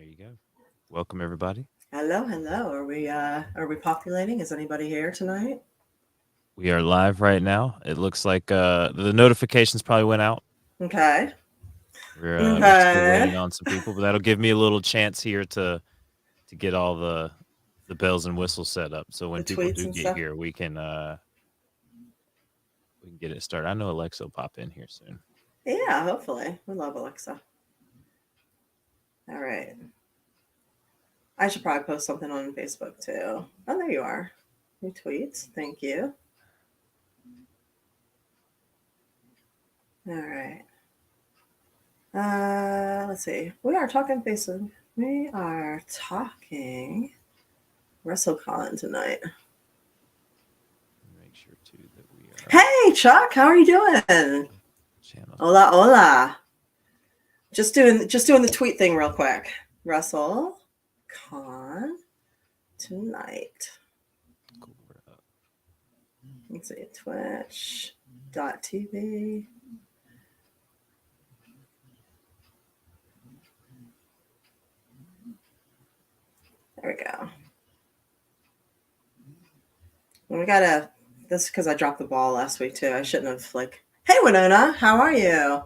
you go. Welcome everybody. Hello, hello. Are we populating? Is anybody here tonight? We are live right now. It looks like the notifications probably went out. Okay. We're still Okay. waiting on some people, but that'll give me a little chance here to get all the bells and whistles set up. So The when people tweets do and get stuff. here, we can get it started. I know Alexa will pop in here soon. Yeah, hopefully. We love Alexa. All right. I should probably post something on Facebook too. Oh, there you are. New tweets. Thank you. All right. Let's see. We are talking Facebook. We are talking Wrestlecon tonight. Make sure too that we are Hey, Chuck. How are you doing? channels. Hola, hola. Just doing the tweet thing real quick. Russell Con tonight. Cool, we're up. Let's see, Twitch.tv. There we go. And we gotta. This because I dropped the ball last week too. I shouldn't have Hey Winona, how are you?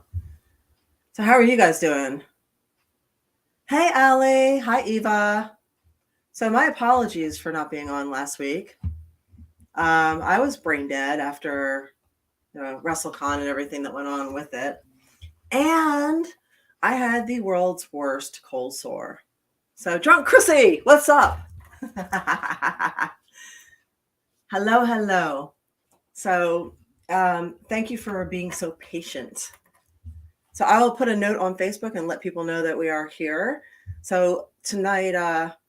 So how are you guys doing? Hey Allie, hi Eva. So my apologies for not being on last week. I was brain dead after WrestleCon and everything that went on with it. And I had the world's worst cold sore. So, Drunk Chrissy, what's up? Hello, hello. So, thank you for being so patient. So, I will put a note on Facebook and let people know that we are here. So, tonight,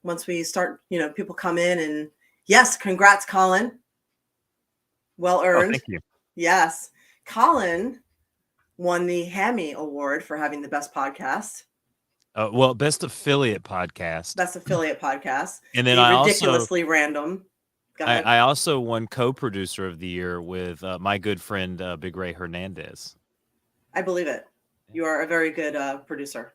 once we start, people come in and yes, congrats, Colin. Well Oh, earned. thank you. Yes. Colin won the Hammy Award for having the best podcast, Well, best affiliate podcast. best affiliate podcast, And then the I also ridiculously random. Go ahead. I also won co-producer of the year with my good friend Big Ray Hernandez. I believe it. You are a very good producer.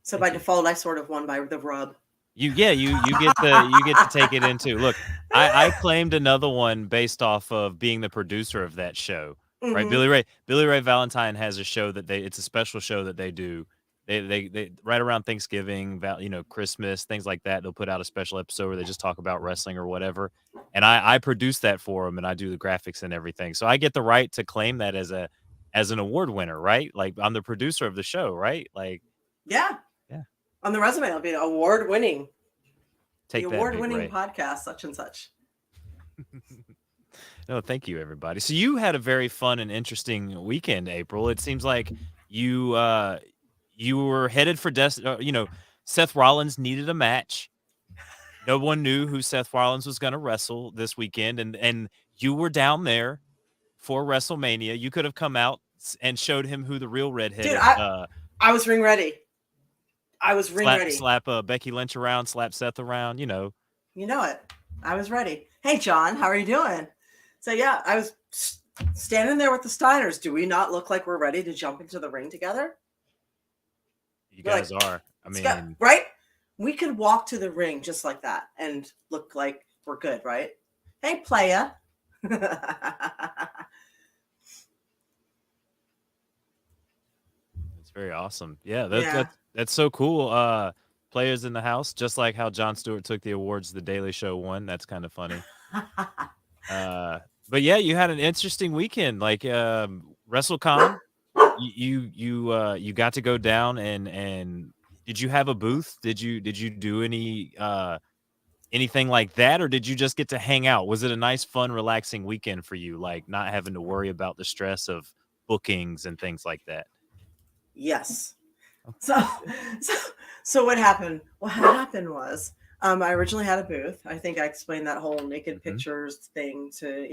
So Thank by you. default, I sort of won by the rub. You get to take it into look. I claimed another one based off of being the producer of that show. Right, Mm-hmm. Billy Ray Valentine has a show that it's a special show that they do. They right around Thanksgiving, Christmas, things like that. They'll put out a special episode where they just talk about wrestling or whatever. And I produce that for them, and I do the graphics and everything. So I get the right to claim that as an award winner, right? Like I'm the producer of the show, right? Like Yeah. yeah, On the resume, it'll be award winning. The take that, award Big winning Ray. podcast, such and such. No, thank you, everybody. So you had a very fun and interesting weekend, April. It seems like you were headed for Seth Rollins needed a match. No one knew who Seth Rollins was going to wrestle this weekend, and you were down there for WrestleMania. You could have come out and showed him who the real Dude, redheaded I was ring ready. I was ring ready. slap Becky Lynch around, slap Seth around. You know it. I was ready. Hey, John, how are you doing? So, yeah, I was standing there with the Steiners. Do we not look like we're ready to jump into the ring together? You guys are. I mean, right? We could walk to the ring just like that and look like we're good, right? Hey, playa. it's very awesome. Yeah, Yeah. that's so cool. Players in the house, just like how Jon Stewart took the awards the Daily Show won. That's kind of funny. But yeah, you had an interesting weekend. Like WrestleCon, you got to go down and did you have a booth? Did you do anything like that, or did you just get to hang out? Was it a nice, fun, relaxing weekend for you, like not having to worry about the stress of bookings and things like that? Yes. Okay. So what happened? What happened was I originally had a booth. I think I explained that whole naked pictures thing to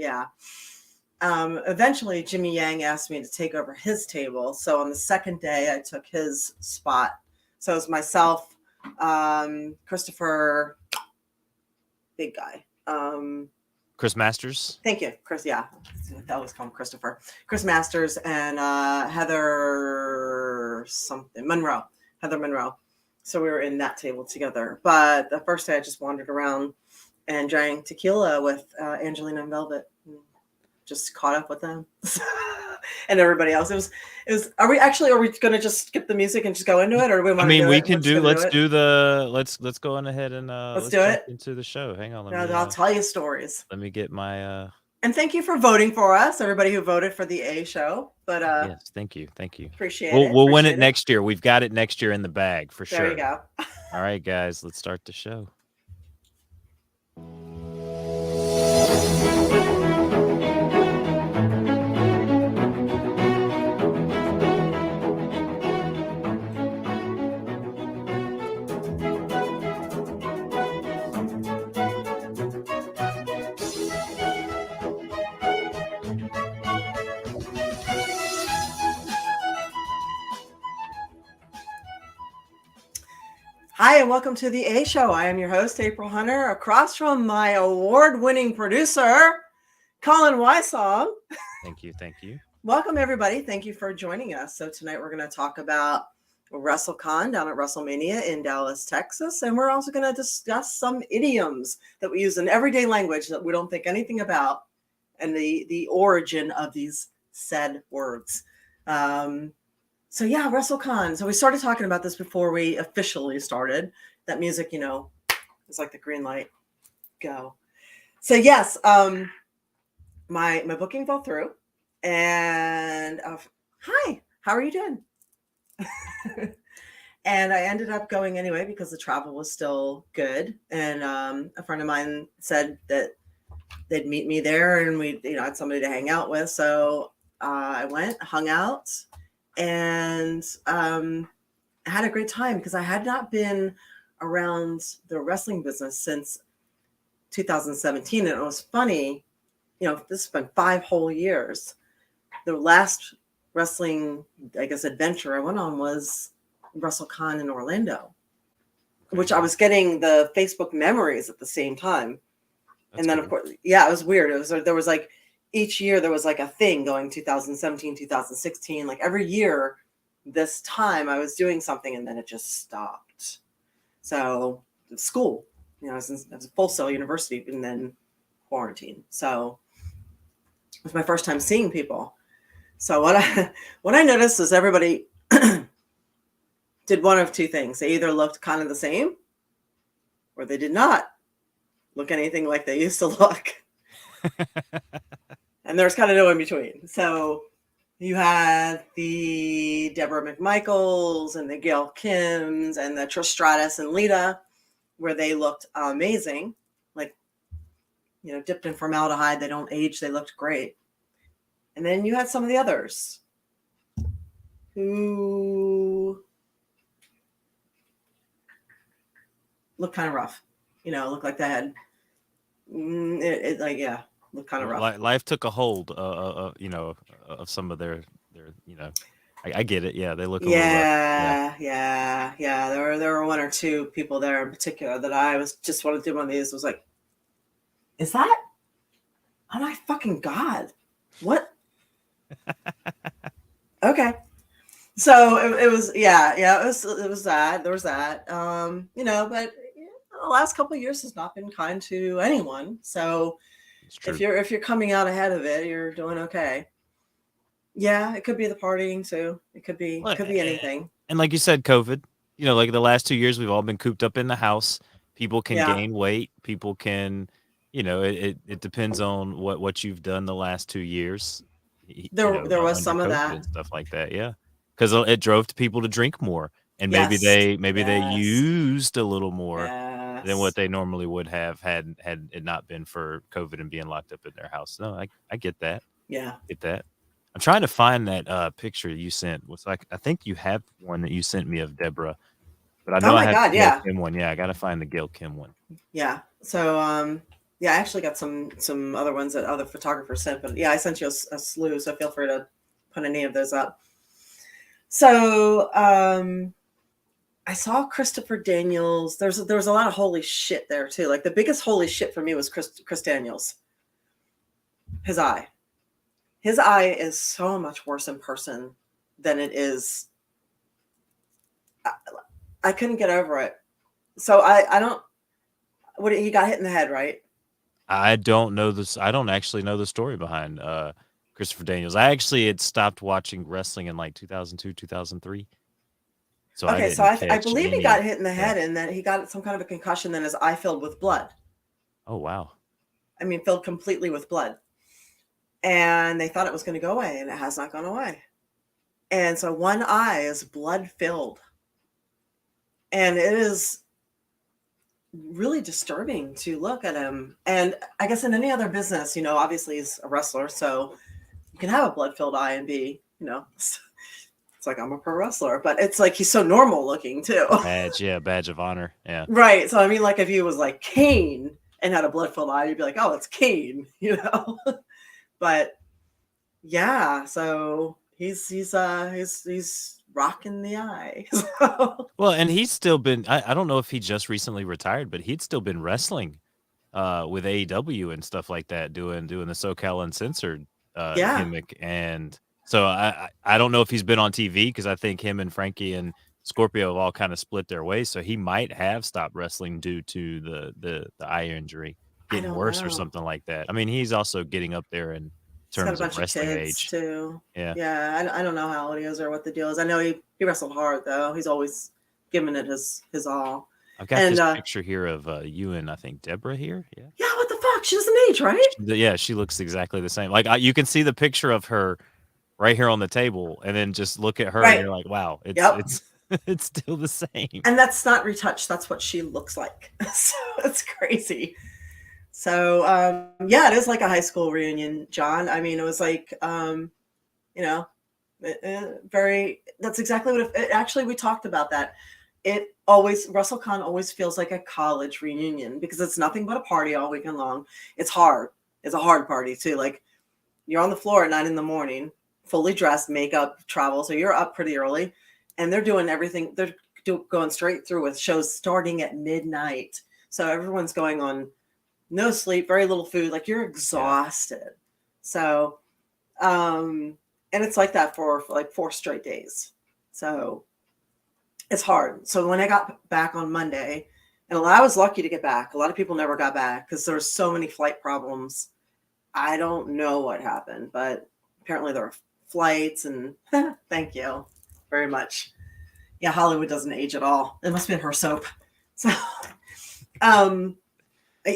eventually Jimmy Yang asked me to take over his table. So on the second day I took his spot. So it was myself, Christopher, big guy. Chris Masters. Thank you, Chris. Yeah, I always call him Christopher. Chris Masters and Heather something Monroe. Heather Monroe. So we were in that table together. But the first day I just wandered around and drank tequila with Angelina and Velvet. And just caught up with them and everybody else. It was. Are we going to just skip the music and just go into it, or do we want to do we it? can Let's go on ahead and let's let's do jump it. into the show. Hang on, I'll tell you stories. let me get my And thank you for voting for us, everybody who voted for the A show. But yes, thank you. Appreciate it. We'll win it next year. We've got it next year in the bag for sure. There you go. All right, guys, let's start the show. Hi, and welcome to the A Show. I am your host, April Hunter, across from my award-winning producer, Colin Wysong. Thank you. Welcome, everybody. Thank you for joining us. So tonight we're going to talk about Wrestlecon down at WrestleMania in Dallas, Texas. And we're also going to discuss some idioms that we use in everyday language that we don't think anything about, and the origin of these said words. So yeah, WrestleCon. So we started talking about this before we officially started. That music, is like the green light. Go. So yes, my booking fell through, and hi, how are you doing? And I ended up going anyway because the travel was still good. And a friend of mine said that they'd meet me there, and we had somebody to hang out with. So I went, hung out, and had a great time because I had not been around the wrestling business since 2017. And it was funny, this has been 5 whole years. The last wrestling, I guess, adventure I went on was WrestleCon in Orlando, which I was getting the Facebook memories at the same time. And then, of course, it was weird. There was like, each year there was like a thing going 2017, 2016, like every year this time I was doing something and then it just stopped. So school, I was a Full Sail University and then quarantine. So it was my first time seeing people. So what I noticed is everybody did one of two things. They either looked kind of the same or they did not look anything like they used to look. And there's kind of no in between. So you had the Deborah McMichaels and the Gail Kims and the Trish Stratus and Lita, where they looked amazing. Like, dipped in formaldehyde. They don't age. They looked great. And then you had some of the others who looked kind of rough. Looked like they had, looked kind of rough. Life took a hold, of some of their, I get it. Yeah, they look a little rough. Yeah. There were 1 or 2 people there in particular that I just wanted to do one of these. Was like, is that? Oh my fucking God. What? Okay. So it was, it was that. There was that. But the last couple of years has not been kind to anyone. So if you're coming out ahead of it, you're doing okay. Yeah, it could be the partying too. It could be anything. And like you said, COVID, like the last 2 years, we've all been cooped up in the house. People can gain weight. People can, it depends on what you've done the last 2 years. There was some of that and stuff like that. Yeah. Because it drove people to drink more, and maybe they used a little more than what they normally would have had it not been for COVID and being locked up in their house. No, I get that. Yeah, get that. I'm trying to find that picture you sent. I think you have one that you sent me of Deborah, but I know I have the Gail Kim one. Yeah, I got to find the Gail Kim one. Yeah. So I actually got some other ones that other photographers sent, but yeah, I sent you a slew, so feel free to put any of those up. So I saw Christopher Daniels. There was a lot of holy shit there too. Like the biggest holy shit for me was Chris Daniels. His eye is so much worse in person than it is. I couldn't get over it. So I don't. What he got hit in the head, right? I don't know this. I don't actually know the story behind Christopher Daniels. I actually had stopped watching wrestling in like 2002, 2003. So I Okay, so didn't I catch believe he got any. hit in the Yeah. head, and then he got some kind of a concussion. Then his eye filled with blood. Oh wow. I mean, filled completely with blood. And they thought it was going to go away, and it has not gone away. And so one eye is blood filled, and it is really disturbing to look at him. And I guess in any other business, obviously he's a wrestler, so you can have a blood filled eye and be, it's like I'm a pro wrestler, but it's like he's so normal looking too. Badge, yeah, badge of honor. Yeah. Right. So I mean, like if he was like Kane and had a blood filled eye, you'd be like, oh, it's Kane, But yeah, so he's rocking the eye. So, Well, and he's still been. I don't know if he just recently retired, but he'd still been wrestling with AEW and stuff like that, doing the SoCal Uncensored yeah, gimmick. And so I don't know if he's been on TV because I think him and Frankie and Scorpio have all kind of split their ways. So he might have stopped wrestling due to the eye injury I getting don't worse or know. something like that. I mean, he's also getting up there in He's got a terms of bunch of wrestling kids age. too. Yeah. Yeah, I don't know how old he is or what the deal is. I know he wrestled hard though. He's always giving it his all. I've got And this picture here of you and I think Deborah here. Yeah. yeah, what the fuck? She doesn't age, right? Yeah, she looks exactly the same. Like you can see the picture of her right here on the table, and then just look at her, and Right. you're like, wow, Yep. it's it's still the same. And that's not retouched. That's what she looks like. So it's crazy. So yeah, it is like a high school reunion, John. I mean, it was like you know, very. That's exactly what it actually we talked about that. It always WrestleCon always feels like a college reunion because it's nothing but a party all weekend long. It's hard. It's a hard party too. Like you're on the floor at 9 a.m, fully dressed, makeup, travel, so you're up pretty early, and they're doing everything. They're going straight through with shows starting at midnight. So everyone's going on no sleep, very little food. Like you're Yeah. exhausted. So, and it's like that for like 4 straight days. So it's hard. So when I got back on Monday, and I was lucky to get back. A lot of people never got back because there's so many flight problems. I don't know what happened, but apparently there were flights and thank you very much. Yeah, Hollywood doesn't age at all. It must have been her soap. So um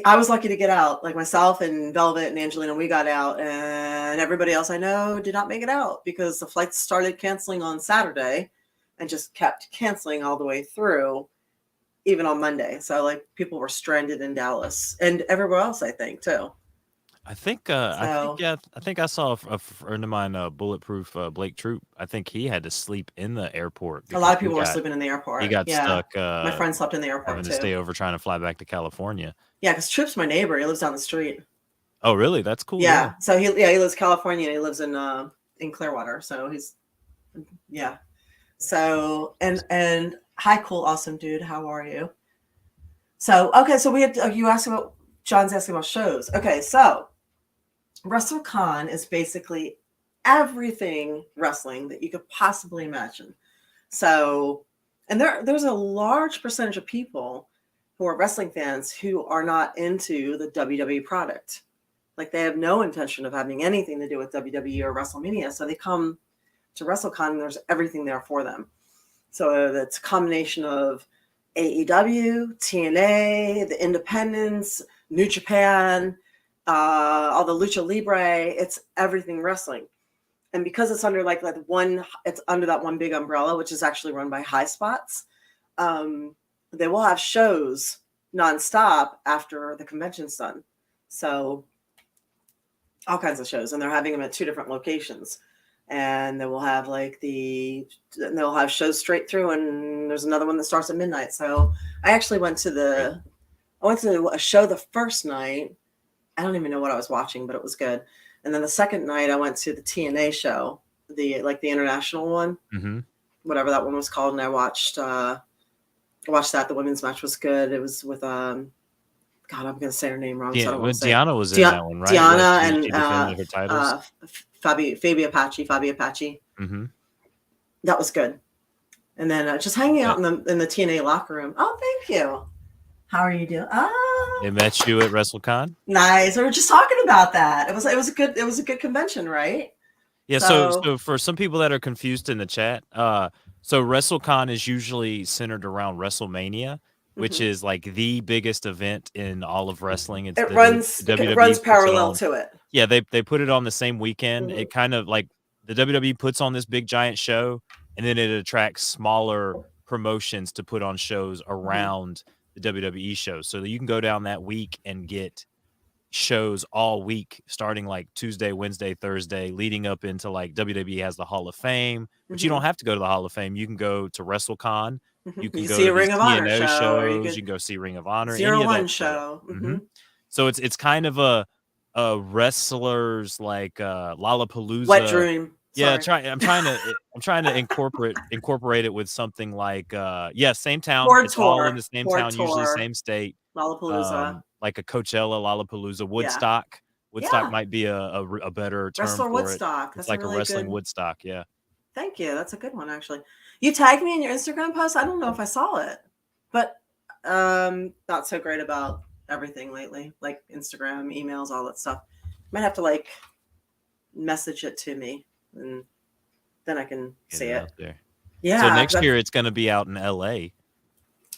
I was lucky to get out. Like myself and Velvet and Angelina, we got out, and everybody else I know did not make it out because the flights started canceling on Saturday and just kept canceling all the way through, even on Monday. So like people were stranded in Dallas and everywhere else, I think too. So I think I saw a friend of mine, Bulletproof Blake Troop. I think he had to sleep in the airport a lot because of people were sleeping in the he airport. got Yeah. stuck My friend slept in the having airport to too. stay over trying to fly back to California. Yeah, because Troop's my neighbor. He lives down the street. Oh, really? That's cool. Yeah. Yeah. So he lives in California and he lives in Clearwater. So he's yeah. So and hi, cool, awesome dude. How are you? So okay, so we had you asked about John's asking about shows. Okay, so WrestleCon is basically everything wrestling that you could possibly imagine. So, and there's a large percentage of people who are wrestling fans who are not into the WWE product. Like they have no intention of having anything to do with WWE or WrestleMania. So they come to WrestleCon and there's everything there for them. So it's a combination of AEW, TNA, the Independents, New Japan, all the Lucha Libre. It's everything wrestling. And because it's under like one, it's under that one big umbrella, which is actually run by High Spots. They will have shows nonstop after the convention's done. So all kinds of shows, and they're having them at 2 different locations. And they will have they'll have shows straight through, and there's another one that starts at midnight. So I actually went to a show the first night. I don't even know what I was watching, but it was good. And then the second night I went to the TNA show, the international one, whatever that one was called, and I watched that. The women's match was good. It was with God, I'm going to say her name wrong. Yeah, So I don't well, want to say Deanna was in that one, right? Yeah, Deanna she and defended her titles. Fabi Apache. Mm-hmm. That was good. and then just hanging Yeah. out in the TNA locker room. Oh, thank you. How are you doing? They Oh, met you at WrestleCon? nice. We were just talking about that. It was a good convention, right? Yeah, So, so for some people that are confused in the chat, so WrestleCon is usually centered around WrestleMania, which mhm. is like the biggest event in all of wrestling. It's It WWE runs puts it parallel on. to it. Yeah, they put it on the same weekend. It Hmm. kind of like the WWE puts on this big giant show, and then it attracts smaller promotions to put on shows Hmm. around the WWE show. So that you can go down that week and get shows all week, starting like Tuesday, Wednesday, Thursday, leading up into like WWE has the Hall of Fame, but you Hmm. don't have to go to the Hall of Fame. You can go to WrestleCon. Hmm. You You can can go see to a these Ring of Honor TNO show, or you shows. You could can go see Ring of Honor, any Zero of that One stuff. show. Hmm. Hmm. So it's kind of a wrestlers like Wet Lollapalooza. Dream. Yeah, Sorry. I'm trying to incorporate it with something like yeah, same town. Ford It's all in Tour. the same Ford town, usually Tour. same state. Lollapalooza. Like a Coachella, Lollapalooza, Yeah. Woodstock. Woodstock Yeah. might be a better term Wrestler for it. Woodstock. It's That's a like a really wrestling good. Woodstock, yeah. Thank you. That's a good one, actually. You tagged me in your Instagram post. I don't know if I saw it, but not so great about everything lately, like Instagram, emails, all that stuff. Might have to like message it to me, and then I can Get see it out it. there. So Yeah, next that's. year it's gonna be out in LA,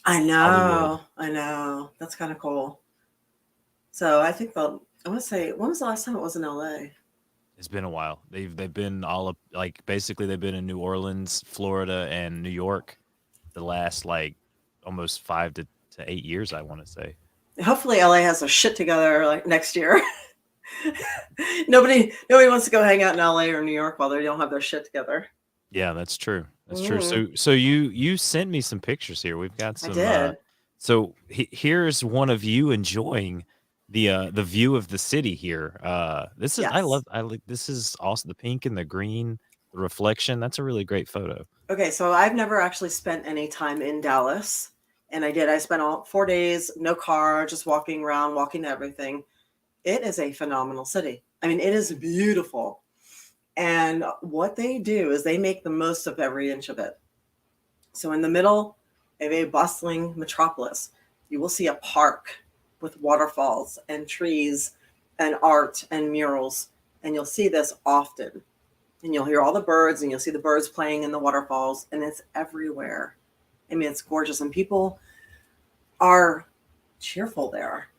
I Hollywood. know. I know. That's kind of cool. So I think they'll. I want to say, when was the last time it was in LA? It's been a while. They've been all up like basically they've been in New Orleans, Florida, and New York the last like almost 5 to 8 years, I want to say. Hopefully, LA has their shit together like next year. Nobody wants to go hang out in LA or New York while they don't have their shit together. Yeah, that's true. That's true. Mm, So you sent me some pictures here. We've got I some did. so here's one of you enjoying the view of the city here. This is Yes. I like this is awesome. The pink and the green, the reflection. That's a really great photo. Okay, so I've never actually spent any time in Dallas, and I did. I spent all 4 days, no car, just walking around, walking to everything. It is a phenomenal city. I mean, it is beautiful. And what they do is they make the most of every inch of it. So, in the middle of a bustling metropolis, you will see a park with waterfalls and trees and art and murals. And you'll see this often. And you'll hear all the birds, and you'll see the birds playing in the waterfalls, and it's everywhere. I mean, it's gorgeous. And people are cheerful there.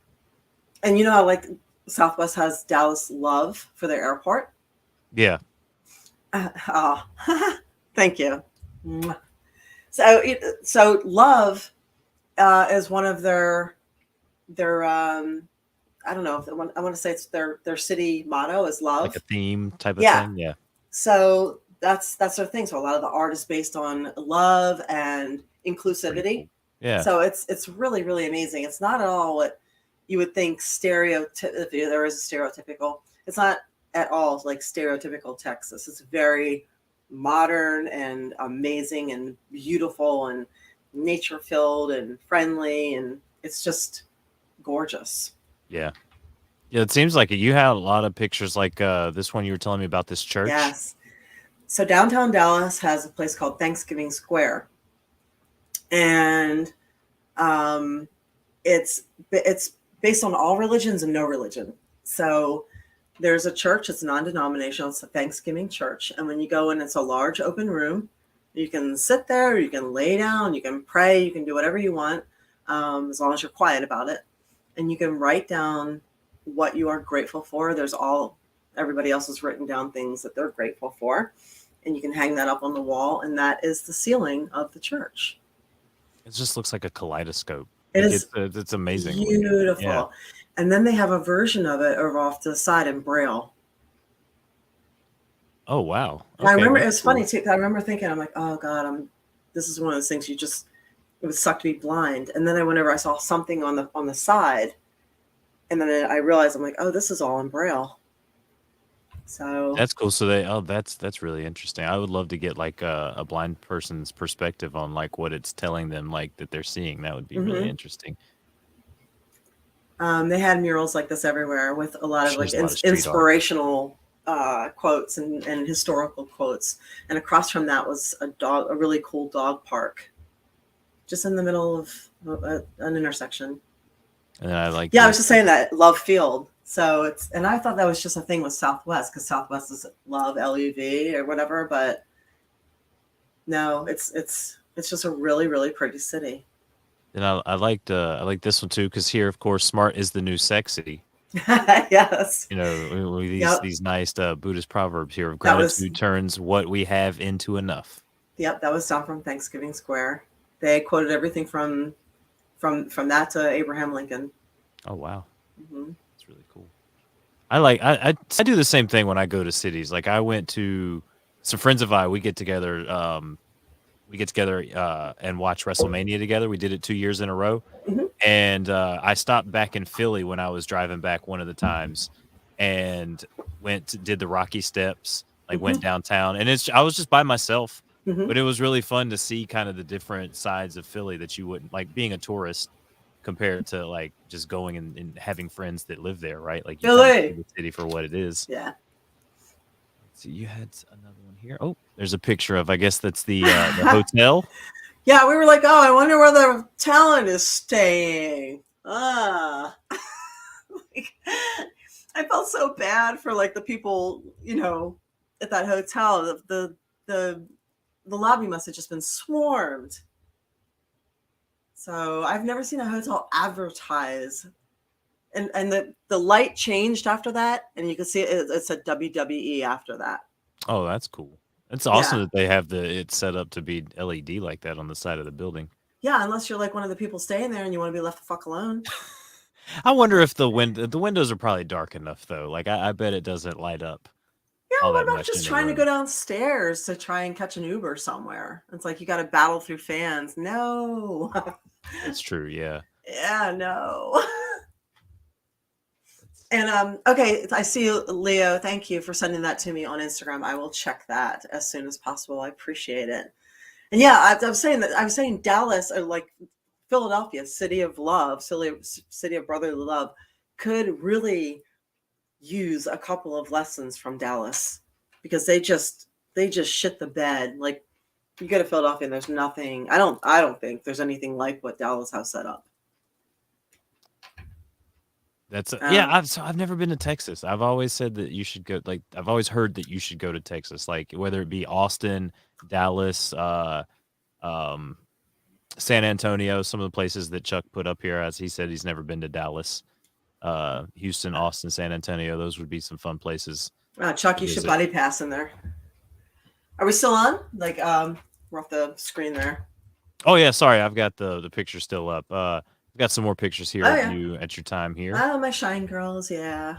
And you know how, like, Southwest has Dallas Love for their airport? Yeah. Oh, thank you. So, so Love is one of their I don't know if I want to say it's their city motto is Like a love. theme type of Yeah. thing. Yeah. So that's their thing. So a lot of the art is based on love and Pretty inclusivity. cool. Yeah. So it's really really amazing. It's not at all what you would think if there is a stereotypical. It's not at all like stereotypical Texas. It's very modern and amazing and beautiful and nature filled and friendly, and it's just gorgeous. Yeah. Yeah, it seems like it. You had a lot of pictures like this one you were telling me about this church. Yes. So downtown Dallas has a place called Thanksgiving Square, and um, it's based on all religions and no religion. So there's a church. It's non-denominational. It's a Thanksgiving church, and when you go in, it's a large open room. You can sit there, you can lay down, you can pray, you can do whatever you want, as long as you're quiet about it, and you can write down what you are grateful for. Everybody else has written down things that they're grateful for, and you can hang that up on the wall, and that is the ceiling of the church. It just looks like a kaleidoscope. It Like is it's amazing looking. Yeah. beautiful. And then they have a version of it over off to the side in Braille. Oh wow. And I Okay, remember it that's was funny cool. too. 'Cause I remember thinking, I'm like, oh God, this is one of those things it would suck to be blind. And then whenever I saw something on the side, and then I realized, I'm like, oh, this is all in Braille. So That's cool. So that's really interesting. I would love to get like a blind person's perspective on like what it's telling them like that they're seeing. That would be really mhm. interesting. They had murals like this everywhere with a lot I'm of sure like there's a lot of street art. inspirational quotes and historical quotes. And across from that was a really cool dog park, just in the middle of an intersection. And I like Yeah, I this. was just saying that Love Field. So and I thought that was just a thing with Southwest because Southwest is Love LUV or whatever, but no, it's just a really really pretty city. And I like this one too because here, of course, smart is the new sexy. Yes. You know, Yep. these nice Buddhist proverbs here of That was gratitude turns what we have into enough. Yep, that was down from Thanksgiving Square. They quoted everything from that to Abraham Lincoln. Oh wow, Hmm. that's really cool. I do the same thing when I go to cities. Like I went to some friends of I. We get together and watch WrestleMania together. We did it 2 years in a row, Hmm. and I stopped back in Philly when I was driving back one of the times, and did the Rocky Steps. Like Hmm. went downtown, and I was just by myself, Hmm. but it was really fun to see kind of the different sides of Philly that you wouldn't like being a tourist compared to like just going and having friends that live there, right? Like you kind of see Philly. the city for what it is. Yeah. So you had another one here. Oh, there's a picture of I guess that's the hotel. Yeah, we were like, oh, I wonder where the talent is staying. Ah. Like, I felt so bad for like the people, at that hotel. The the lobby must have just been swarmed. So I've never seen a hotel advertise, and the light changed after that, and you can see it said WWE after that. Oh, that's cool. It's awesome Yeah, that they have it set up to be LED like that on the side of the building. yeah. Unless you're like one of the people staying there and you want to be left the fuck alone. I wonder if the windows are probably dark enough though. Like I bet it doesn't light up Yeah, all what that about much in just the trying to go room. downstairs to try and catch an Uber somewhere? It's like you got to battle through fans. No. It's true, yeah. Yeah, no. Let's And see. okay, I see Leo. Thank you for sending that to me on Instagram. I will check that as soon as possible. I appreciate it. And yeah, I was saying that I was saying Dallas or like Philadelphia, city of love, city of brotherly love, could really use a couple of lessons from Dallas because they just shit the bed. Like you go to Philadelphia and there's nothing. I don't think there's anything like what Dallas has set up. Yeah, Um, I've never been to Texas. I've always said that you should go like I've always heard that you should go to Texas, like whether it be Austin, Dallas, um San Antonio, some of the places that Chuck put up here as he said he's never been to Dallas. Houston, Austin, San Antonio, those would be some fun places Chuck, to you should visit. buddy pass in there. Are we still on? Like, we're off the screen there. Oh yeah, sorry, I've got the picture still up. I've got some more pictures here Oh of yeah. you at your time here. Oh, my Shine Girls. Yeah.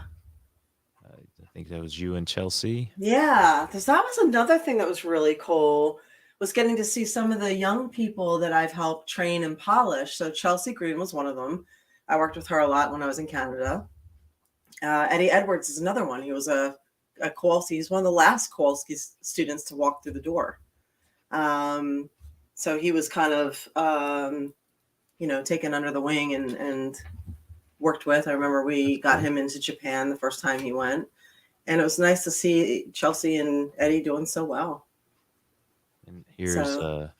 I think that was you and Chelsea. Yeah. Because that was another thing that was really cool was getting to see some of the young people that I've helped train and polish. So Chelsea Green was one of them. I worked with her a lot when I was in Canada. Eddie Edwards is another one. He was a Kowalski. He's one of the last Kowalski students to walk through the door. Um, so he was kind of, taken under the wing and worked with. I remember we That's got cool. him into Japan the first time he went. And it was nice to see Chelsea and Eddie doing so well. And here's So, a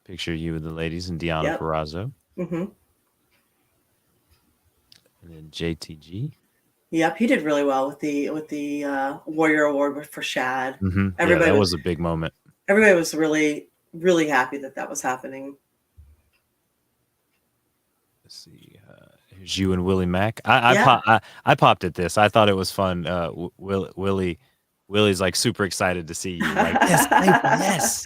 picture of you and the ladies and Deanna yep. Perrazzo. Hmm. And then JTG. Yep. He did really well with the Warrior Award for Shad. Yeah, Everybody that was was a big moment. everybody was really really happy that was happening. Let's see. Here's you and Willie Mack. Yeah. I popped at this. I thought it was fun. Willie's like super excited to see you. Like yes, April, yes.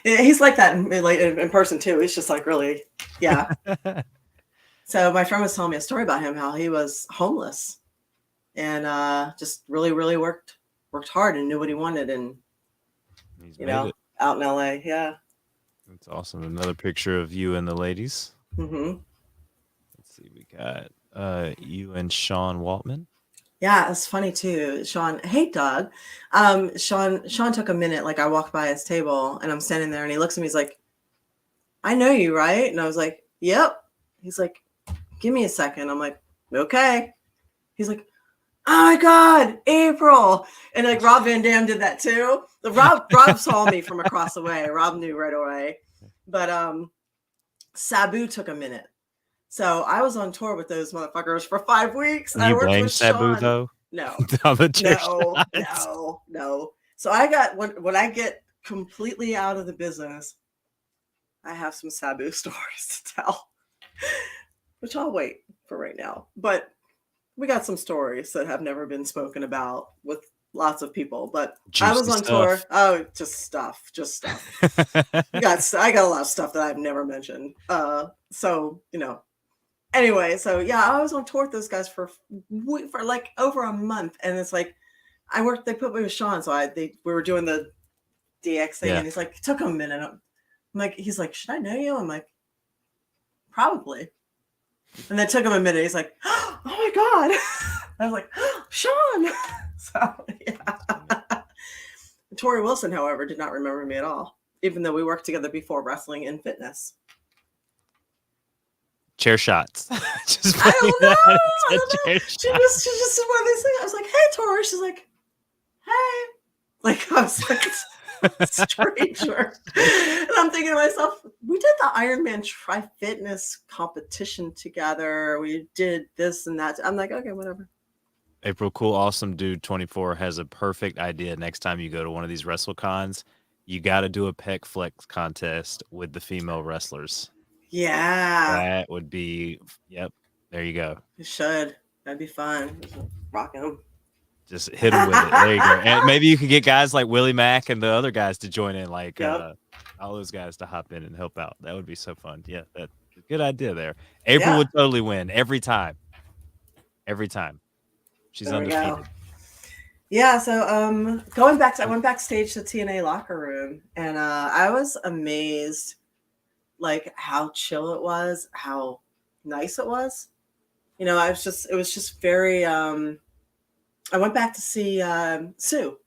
He's like that in person too. He's just like really, yeah. So my friend was telling me a story about him, how he was homeless and just really, really worked hard and knew what he wanted, and He's made it. out in LA. Yeah. That's awesome. Another picture of you and the ladies. Hmm. Let's see. We got you and Sean Waltman. Yeah, it's funny too. Sean, hey Doug. Sean took a minute. Like I walked by his table and I'm standing there and he looks at me, he's like, I know you, right? And I was like, yep. He's like, give me a second. I'm like, okay. He's like, Oh my God, April. And like Rob Van Dam did that too. Rob saw me from across the way. Rob knew right away. But Sabu took a minute. So I was on tour with those motherfuckers for 5 weeks. Can I you worked blame with Sabu Sean. though? No, On the chair no, shots? no. So I got when I get completely out of the business, I have some Sabu stories to tell, which I'll wait for right now. But we got some stories that have never been spoken about with lots of people. But I was Juicy on tour. stuff. Oh, just stuff. I got a lot of stuff that I've never mentioned. So Anyway, so yeah, I was on tour with those guys for like over a month, and it's like I worked. They put me with Sean, so we were doing the DX thing, Yeah. and he's like, it took him a minute. I'm like, he's like, should I know you? I'm like, probably. And then it took him a minute. He's like, oh my God. I was like, Sean. So yeah. Tori Wilson, however, did not remember me at all, even though we worked together before wrestling and fitness. Chair shots. Just I don't know. I don't know. She shots. just one of these things. I was like, hey, Tori. She's like, hey. Like, I was like, stranger. And I'm thinking to myself, we did the Ironman Tri Fitness competition together. We did this and that. I'm like, okay, whatever. April Cool Awesome Dude 24 has a perfect idea. Next time you go to one of these Wrestlecons, you got to do a pec flex contest with the female wrestlers. Yeah. That would be, yep, there you go. You should. That'd be fun. Rocking them. Just hit them with it. There you go. And maybe you could get guys like Willie Mack and the other guys to join in, like all those guys to hop in and help out. That would be so fun. Yeah, that's a good idea there. April would totally win every time. Every time. She's undefeated. Yeah, so I went backstage to TNA locker room, and I was amazed, like how chill it was, how nice it was. It was just very. I went back to see Sue.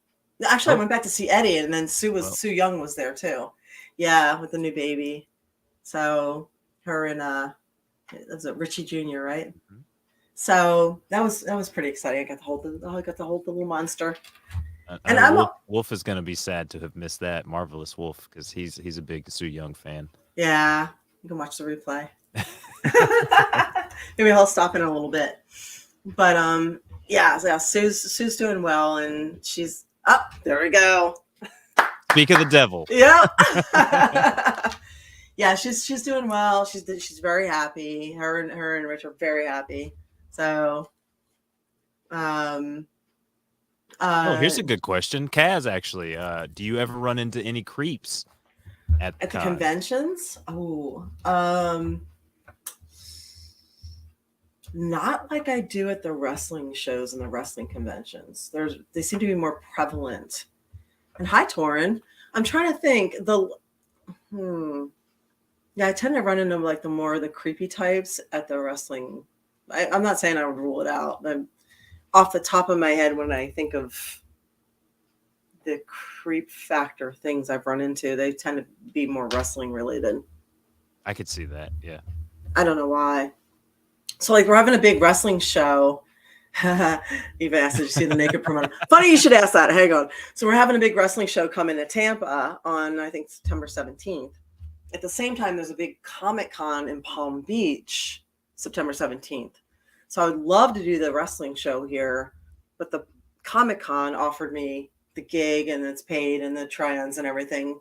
Actually, I went back to see Eddie, and then Sue Young was there too. Yeah, with the new baby. So her and it was Richie Jr., right? Mm-hmm. So that was pretty exciting. I got to hold the little monster. And Wolf is going to be sad to have missed that. Marvelous Wolf, because he's a big Sue Young fan. Yeah, you can watch the replay. Maybe he'll stop in a little bit. But yeah, Sue's doing well, and she's up. There we go. Speak of the devil. Yeah. Yeah, she's doing well. She's very happy. Her and Rich are very happy. So, here's a good question, Kaz. Actually, do you ever run into any creeps at the conventions? Oh, not like I do at the wrestling shows and the wrestling conventions. They seem to be more prevalent. And hi, Torin. I'm trying to think. Yeah, I tend to run into like the creepy types at the wrestling. I'm not saying I would rule it out. I'm off the top of my head when I think of the creep factor things I've run into. They tend to be more wrestling related. I could see that. Yeah. I don't know why. So like we're having a big wrestling show. Eva asked, did you see the naked promoter? Funny you should ask that. Hang on. So we're having a big wrestling show coming to Tampa on, I think, September 17th. At the same time, there's a big Comic-Con in Palm Beach, September 17th. So I would love to do the wrestling show here, but the Comic-Con offered me the gig, and it's paid, and the trans and everything.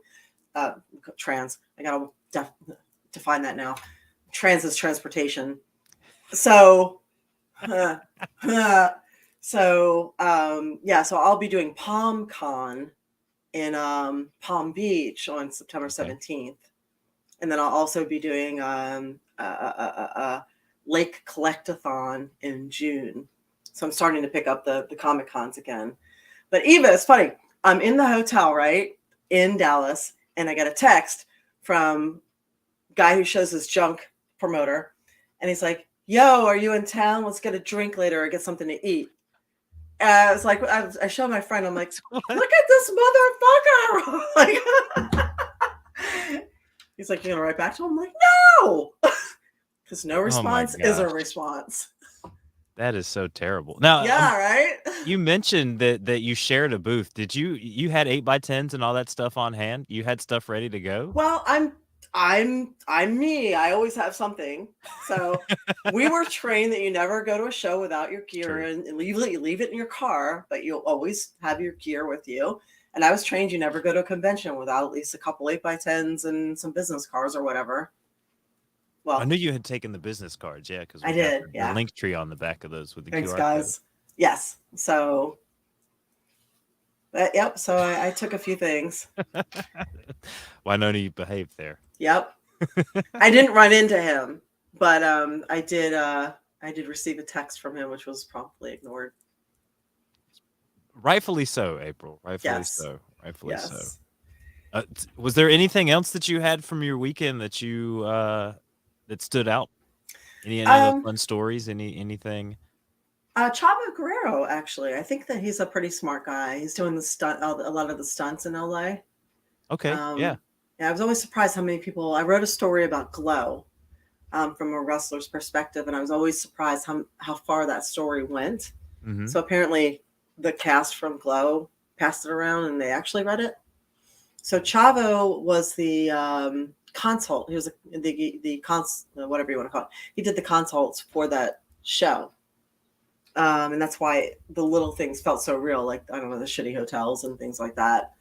Trans. I got to define that now. Trans is transportation. So... so I'll be doing PalmCon in Palm Beach on September 17th, and then I'll also be doing Lake Collectathon in June. So I'm starting to pick up the Comic Cons again. But Eva, it's funny. I'm in the hotel right in Dallas, and I got a text from a guy who shows his junk promoter, and he's like, yo, are you in town? Let's get a drink later or get something to eat. I was like, I showed my friend, I'm like, look at this motherfucker. Like, he's like, you're going to write back to him? I'm like, no. Because no response is a response. That is so terrible. Now, Yeah, right? you mentioned that you shared a booth. Did you had 8x10s and all that stuff on hand? You had stuff ready to go? Well, I'm me. I always have something. So we were trained that you never go to a show without your gear True. and leave it in your car, but you'll always have your gear with you. And I was trained you never go to a convention without at least a couple 8x10s and some business cards or whatever. I Well, knew you had taken the business cards, yeah, because I we got did. the Yeah. link tree on the back of those with the Thanks, QR code. guys. Yes. So, yep. So I took a few things. Why don't you behave there? Yep. I didn't run into him, but I did receive a text from him, which was promptly ignored. Rightfully so, April. Rightfully Yes. so. Rightfully so. Yes. Was there anything else that you had from your weekend that you that stood out? Any other Um, fun stories? Anything? Chavo Guerrero, actually, I think that he's a pretty smart guy. He's doing a lot of the stunts in LA. Okay, yeah. Yeah, I was always surprised how many people. I wrote a story about Glow from a wrestler's perspective, and I was always surprised how far that story went. Mm-hmm. So apparently, the cast from Glow passed it around, and they actually read it. So Chavo was the consult. He was whatever you want to call it. He did the consults for that show. And that's why the little things felt so real, like I don't know, the shitty hotels and things like that.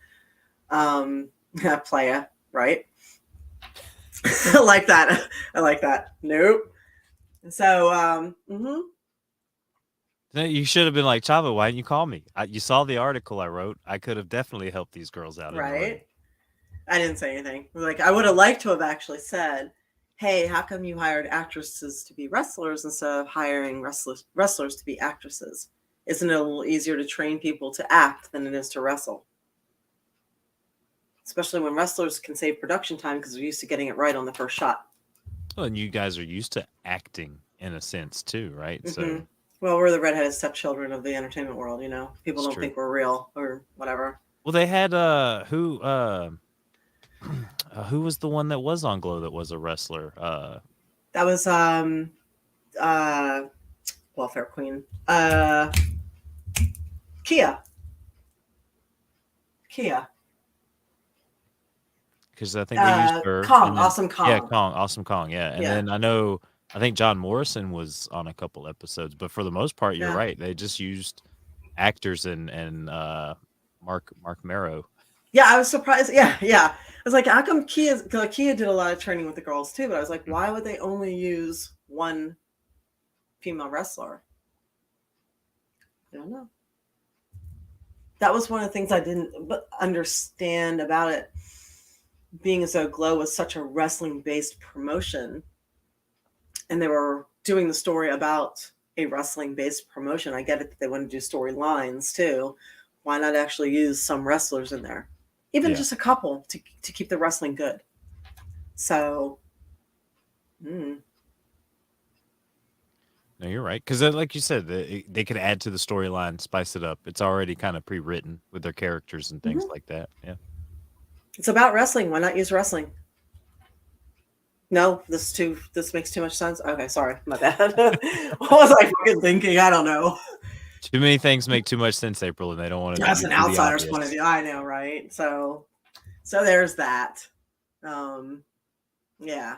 Playa, right? I like that. I like that. Nope. So, No, you should have been like, Chavo, why didn't you call me? You saw the article I wrote. I could have definitely helped these girls out in the ring. right. I didn't say anything. Like I would have liked to have actually said, "Hey, how come you hired actresses to be wrestlers instead of hiring wrestlers to be actresses? Isn't it a little easier to train people to act than it is to wrestle? Especially when wrestlers can save production time because they're used to getting it right on the first shot." Well, and you guys are used to acting in a sense too, right? Mm-hmm. So Well, we're the redheaded stepchildren of the entertainment world. People it's don't true. think we're real or whatever. Well, they had who was the one that was on Glow that was a wrestler? That was uh welfare queen. Kia. Kia. Because I think they used her. Kong, And then, Awesome yeah, Kong. Kong, Awesome Kong, yeah. And Yeah. then I think John Morrison was on a couple episodes, but for the most part, you're Yeah. right. They just used actors and Mark Marrow. Yeah, I was surprised. Yeah, yeah. I was like, how come Kia did a lot of training with the girls too, but I was like, why would they only use one female wrestler? I don't know. That was one of the things I didn't understand about it being as though Glow was such a wrestling based promotion and they were doing the story about a wrestling based promotion. I get it that they want to do storylines too. Why not actually use some wrestlers in there? Even just a couple to keep the wrestling good. So, No, you're right. Because like you said, they could add to the storyline, spice it up. It's already kind of pre-written with their characters and things like that. Yeah. it's about wrestling. Why not use wrestling? No, this makes too much sense. Okay, sorry, my bad. What was I fucking thinking? I don't know. Too many things make too much sense, April, and they don't want to That's do an the outsider's obvious. point of view. I know, right? So there's that. Yeah.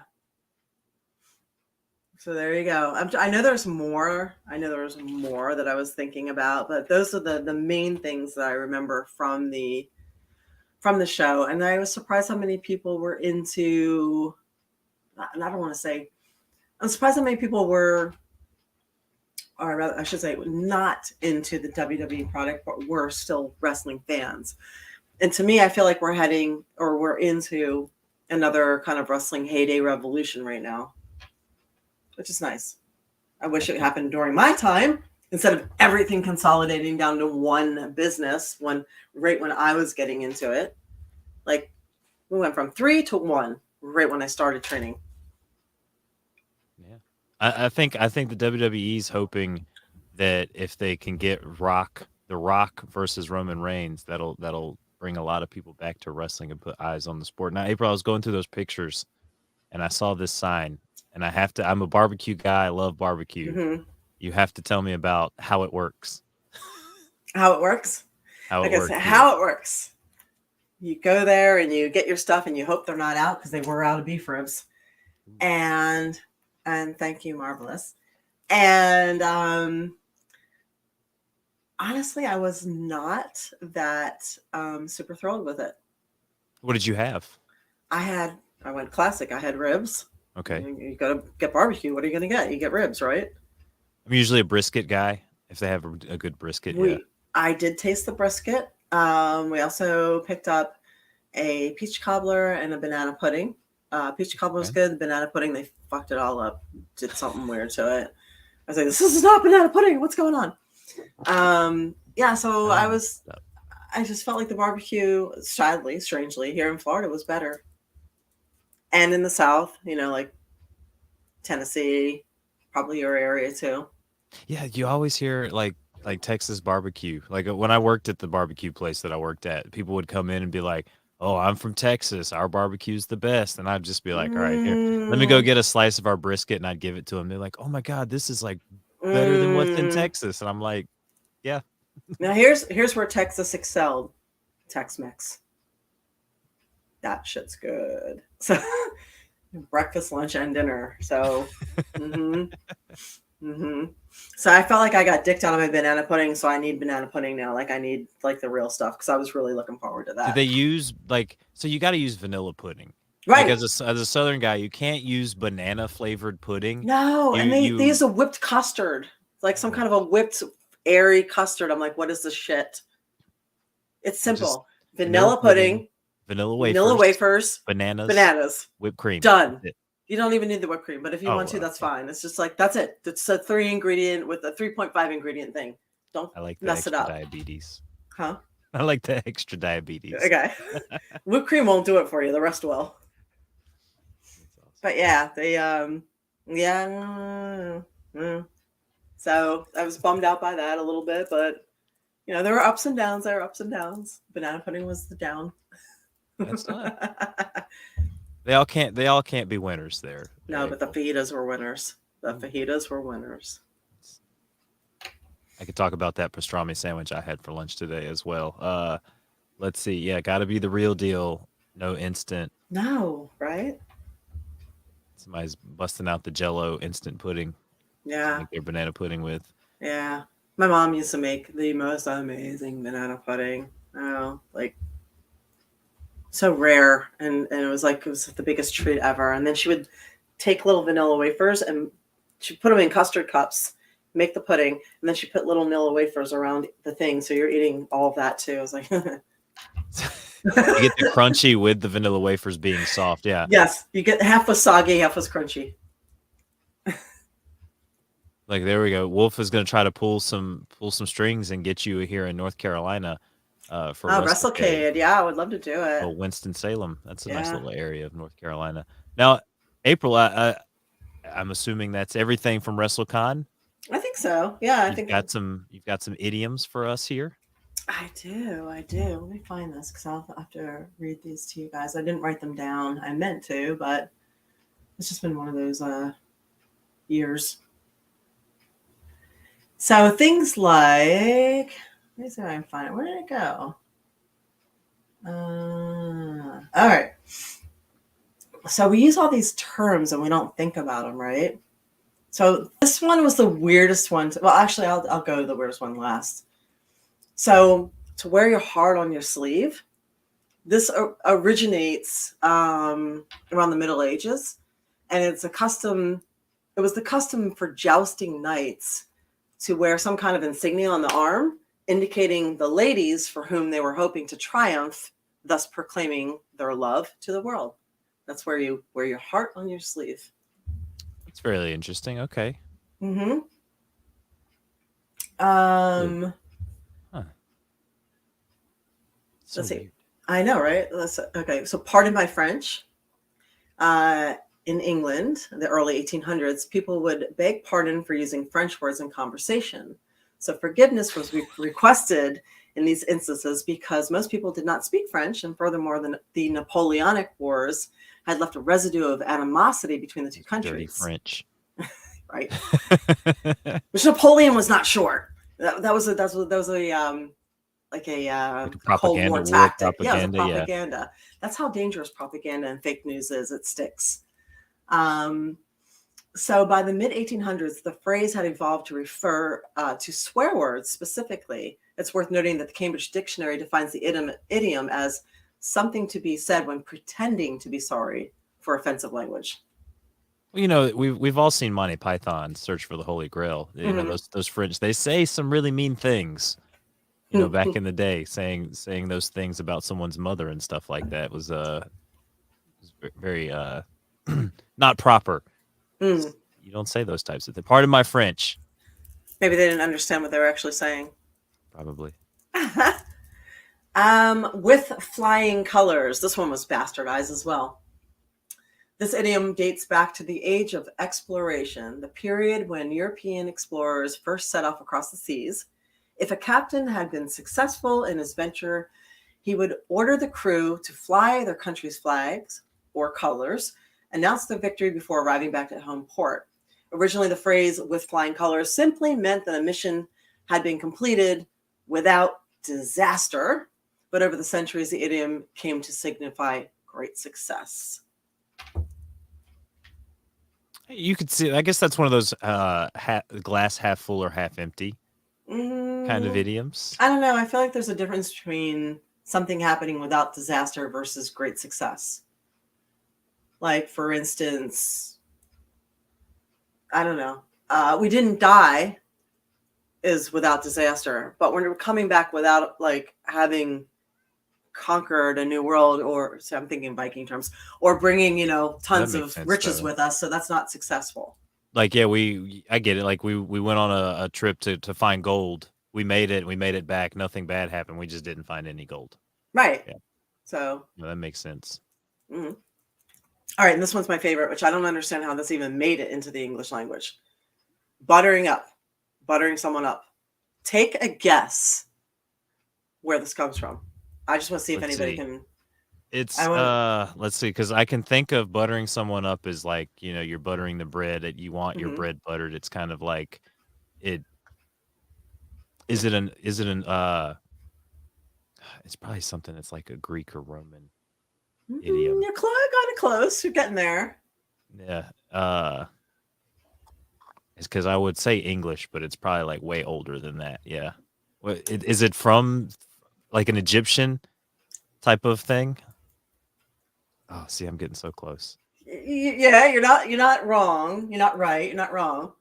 So there you go. I know there's more. I know there's more that I was thinking about, but those are the main things that I remember from the show. And I was surprised how many people were into. And I don't want to say. I'm surprised how many people were, or rather, I should say, not into the WWE product, but were still wrestling fans. And to me, I feel like we're into another kind of wrestling heyday revolution right now, which is nice. I wish it happened during my time instead of everything consolidating down to one business right when I was getting into it. Like we went from 3 to 1 right when I started training. Yeah. I think the WWE's hoping that if they can get The Rock versus Roman Reigns, that'll bring a lot of people back to wrestling and put eyes on the sport. Now, April, I was going through those pictures and I saw this sign, and I'm a barbecue guy. I love barbecue. Mm-hmm. You have to tell me about how it works. How it works? How it Okay, so works here. how it works. You go there and you get your stuff and you hope they're not out because they were out of beef ribs. And thank you, Marvelous. And honestly, I was not that super thrilled with it. What did you have? I went classic. I had ribs. Okay. You go to get barbecue. What are you going to get? You get ribs, right? I'm usually a brisket guy. If they have a good brisket, yeah. I did taste the brisket. We also picked up a peach cobbler and a banana pudding. Peach cobbler was good. The banana pudding, they fucked it all up. Did something weird to it. I was like, this is not banana pudding. What's going on? Yeah, so I just felt like the barbecue, sadly, strangely, here in Florida was better. And in the South, like Tennessee, probably your area too. Yeah, you always hear like Texas barbecue. Like when I worked at the barbecue place that I worked at, people would come in and be like, "Oh, I'm from Texas. Our barbecue's the best." And I'd just be like, "All right, here, let me go get a slice of our brisket," and I'd give it to them. They're like, "Oh my god, this is like better than what's in Texas." And I'm like, "Yeah." Now here's where Texas excelled. Tex-Mex. That shit's good. So breakfast, lunch, and dinner. So, so I felt like I got dicked out of my banana pudding. So I need banana pudding now. Like I need like the real stuff because I was really looking forward to that. Do they use so you got to use vanilla pudding? Right. Like as a Southern guy, you can't use banana flavored pudding. No, and they use a whipped custard, like some kind of a whipped airy custard. I'm like, what is this shit? It's simple. Vanilla pudding, vanilla wafers, bananas, whipped cream. Done. You don't even need the whipped cream, but if you want to, that's fine. It's just like that's it. It's a 3 ingredient with a 3.5 ingredient thing. Don't mess it up. Diabetes. Huh? I like the extra diabetes. Okay. Whipped cream won't do it for you. The rest will. Awesome. But yeah, they yeah. So I was bummed out by that a little bit, but there were ups and downs. Banana pudding was the down. That's not. They all can't be winners there. No, but the fajitas were winners. I could talk about that pastrami sandwich I had for lunch today as well. Let's see. Yeah, got to be the real deal. No instant. No, right? Somebody's busting out the Jell-O instant pudding. Yeah. Make their banana pudding with. Yeah. My mom used to make the most amazing banana pudding. Oh, like so rare, and it was the biggest treat ever. And then she would take little vanilla wafers and she put them in custard cups, make the pudding, and then she put little vanilla wafers around the thing, so you're eating all of that too. I was like, you get the crunchy with the vanilla wafers being soft. Yeah. Yes, you get half was soggy, half was crunchy. Like there we go. Wolf is going to try to pull some strings and get you here in North Carolina. For Wrestlecon. Yeah, I would love to do it. Oh, Winston-Salem. That's a nice little area of North Carolina. Now, April, I'm assuming that's everything from Wrestlecon. I think so. Yeah, you've got some idioms for us here. I do. Let me find this because I'll have to read these to you guys. I didn't write them down. I meant to, but it's just been one of those years. So things like, let me see if I can find it. Where did it go? All right. So we use all these terms and we don't think about them, right? So this one was the weirdest one. Well, actually, I'll go to the weirdest one last. So to wear your heart on your sleeve, this originates around the Middle Ages, and it's a custom. It was the custom for jousting knights to wear some kind of insignia on the arm, indicating the ladies for whom they were hoping to triumph, thus proclaiming their love to the world. That's where you wear your heart on your sleeve. It's fairly interesting. Okay. Mm-hmm. Huh. So let's see. Weird. I know, right? Okay. So pardon my French. In England, in the early 1800s, people would beg pardon for using French words in conversation. So forgiveness was requested in these instances because most people did not speak French, and furthermore, the Napoleonic Wars had left a residue of animosity between the two countries. Dirty French. right? Which Napoleon was not short. That was like Like a a Cold propaganda, War war tactic. Yeah, it was a propaganda. Yeah. propaganda. That's how dangerous propaganda and fake news is. It sticks. Um, so by the mid 1800s, the phrase had evolved to refer to swear words specifically. It's worth noting that the Cambridge Dictionary defines the idiom as something to be said when pretending to be sorry for offensive language. Well, you know, we've all seen Monty Python Search for the Holy Grail. You know, Mm-hmm. those French, they say some really mean things. You know, back in the day, saying those things about someone's mother and stuff like that was very not proper. Mm. You don't say those types of things. Pardon my French. Maybe they didn't understand what they were actually saying. Probably. With flying colors, this one was bastardized as well. This idiom dates back to the age of exploration, the period when European explorers first set off across the seas. If a captain had been successful in his venture, he would order the crew to fly their country's flags or colors, announce their victory before arriving back at home port. Originally, the phrase with flying colors simply meant that a mission had been completed without disaster, but over the centuries, the idiom came to signify great success. You could see. I guess that's one of those glass half full or half empty kind of Mm, idioms. I don't know. I feel like there's a difference between something happening without disaster versus great success. Like, for instance, I don't know. We didn't die is without disaster, but we're coming back without like having conquered a new world, or so I'm thinking Viking terms, or bringing, That tons makes of sense riches though. with us. So that's not successful. Like, yeah, I get it. Like we went on a trip to find gold. We made it. We made it back. Nothing bad happened. We just didn't find any gold. Right. Yeah, So, no, that makes sense. mm. All right. And this one's my favorite, which I don't understand how this even made it into the English language. Buttering up, buttering someone up. Take a guess where this comes from. I just want to see if Let's anybody see. can. It's I want. let's see, because I can think of buttering someone up as like, you know, you're buttering the bread. You want your Mm-hmm. bread buttered. It's kind of like it. Is it an it's probably something that's like a Greek or Roman idiom. You're kind of close. You're getting there. Yeah. It's because I would say English, but it's probably like way older than that. Yeah. Is it from like an Egyptian type of thing? Oh, see, I'm getting so close. Yeah, you're not wrong. You're not right. You're not wrong.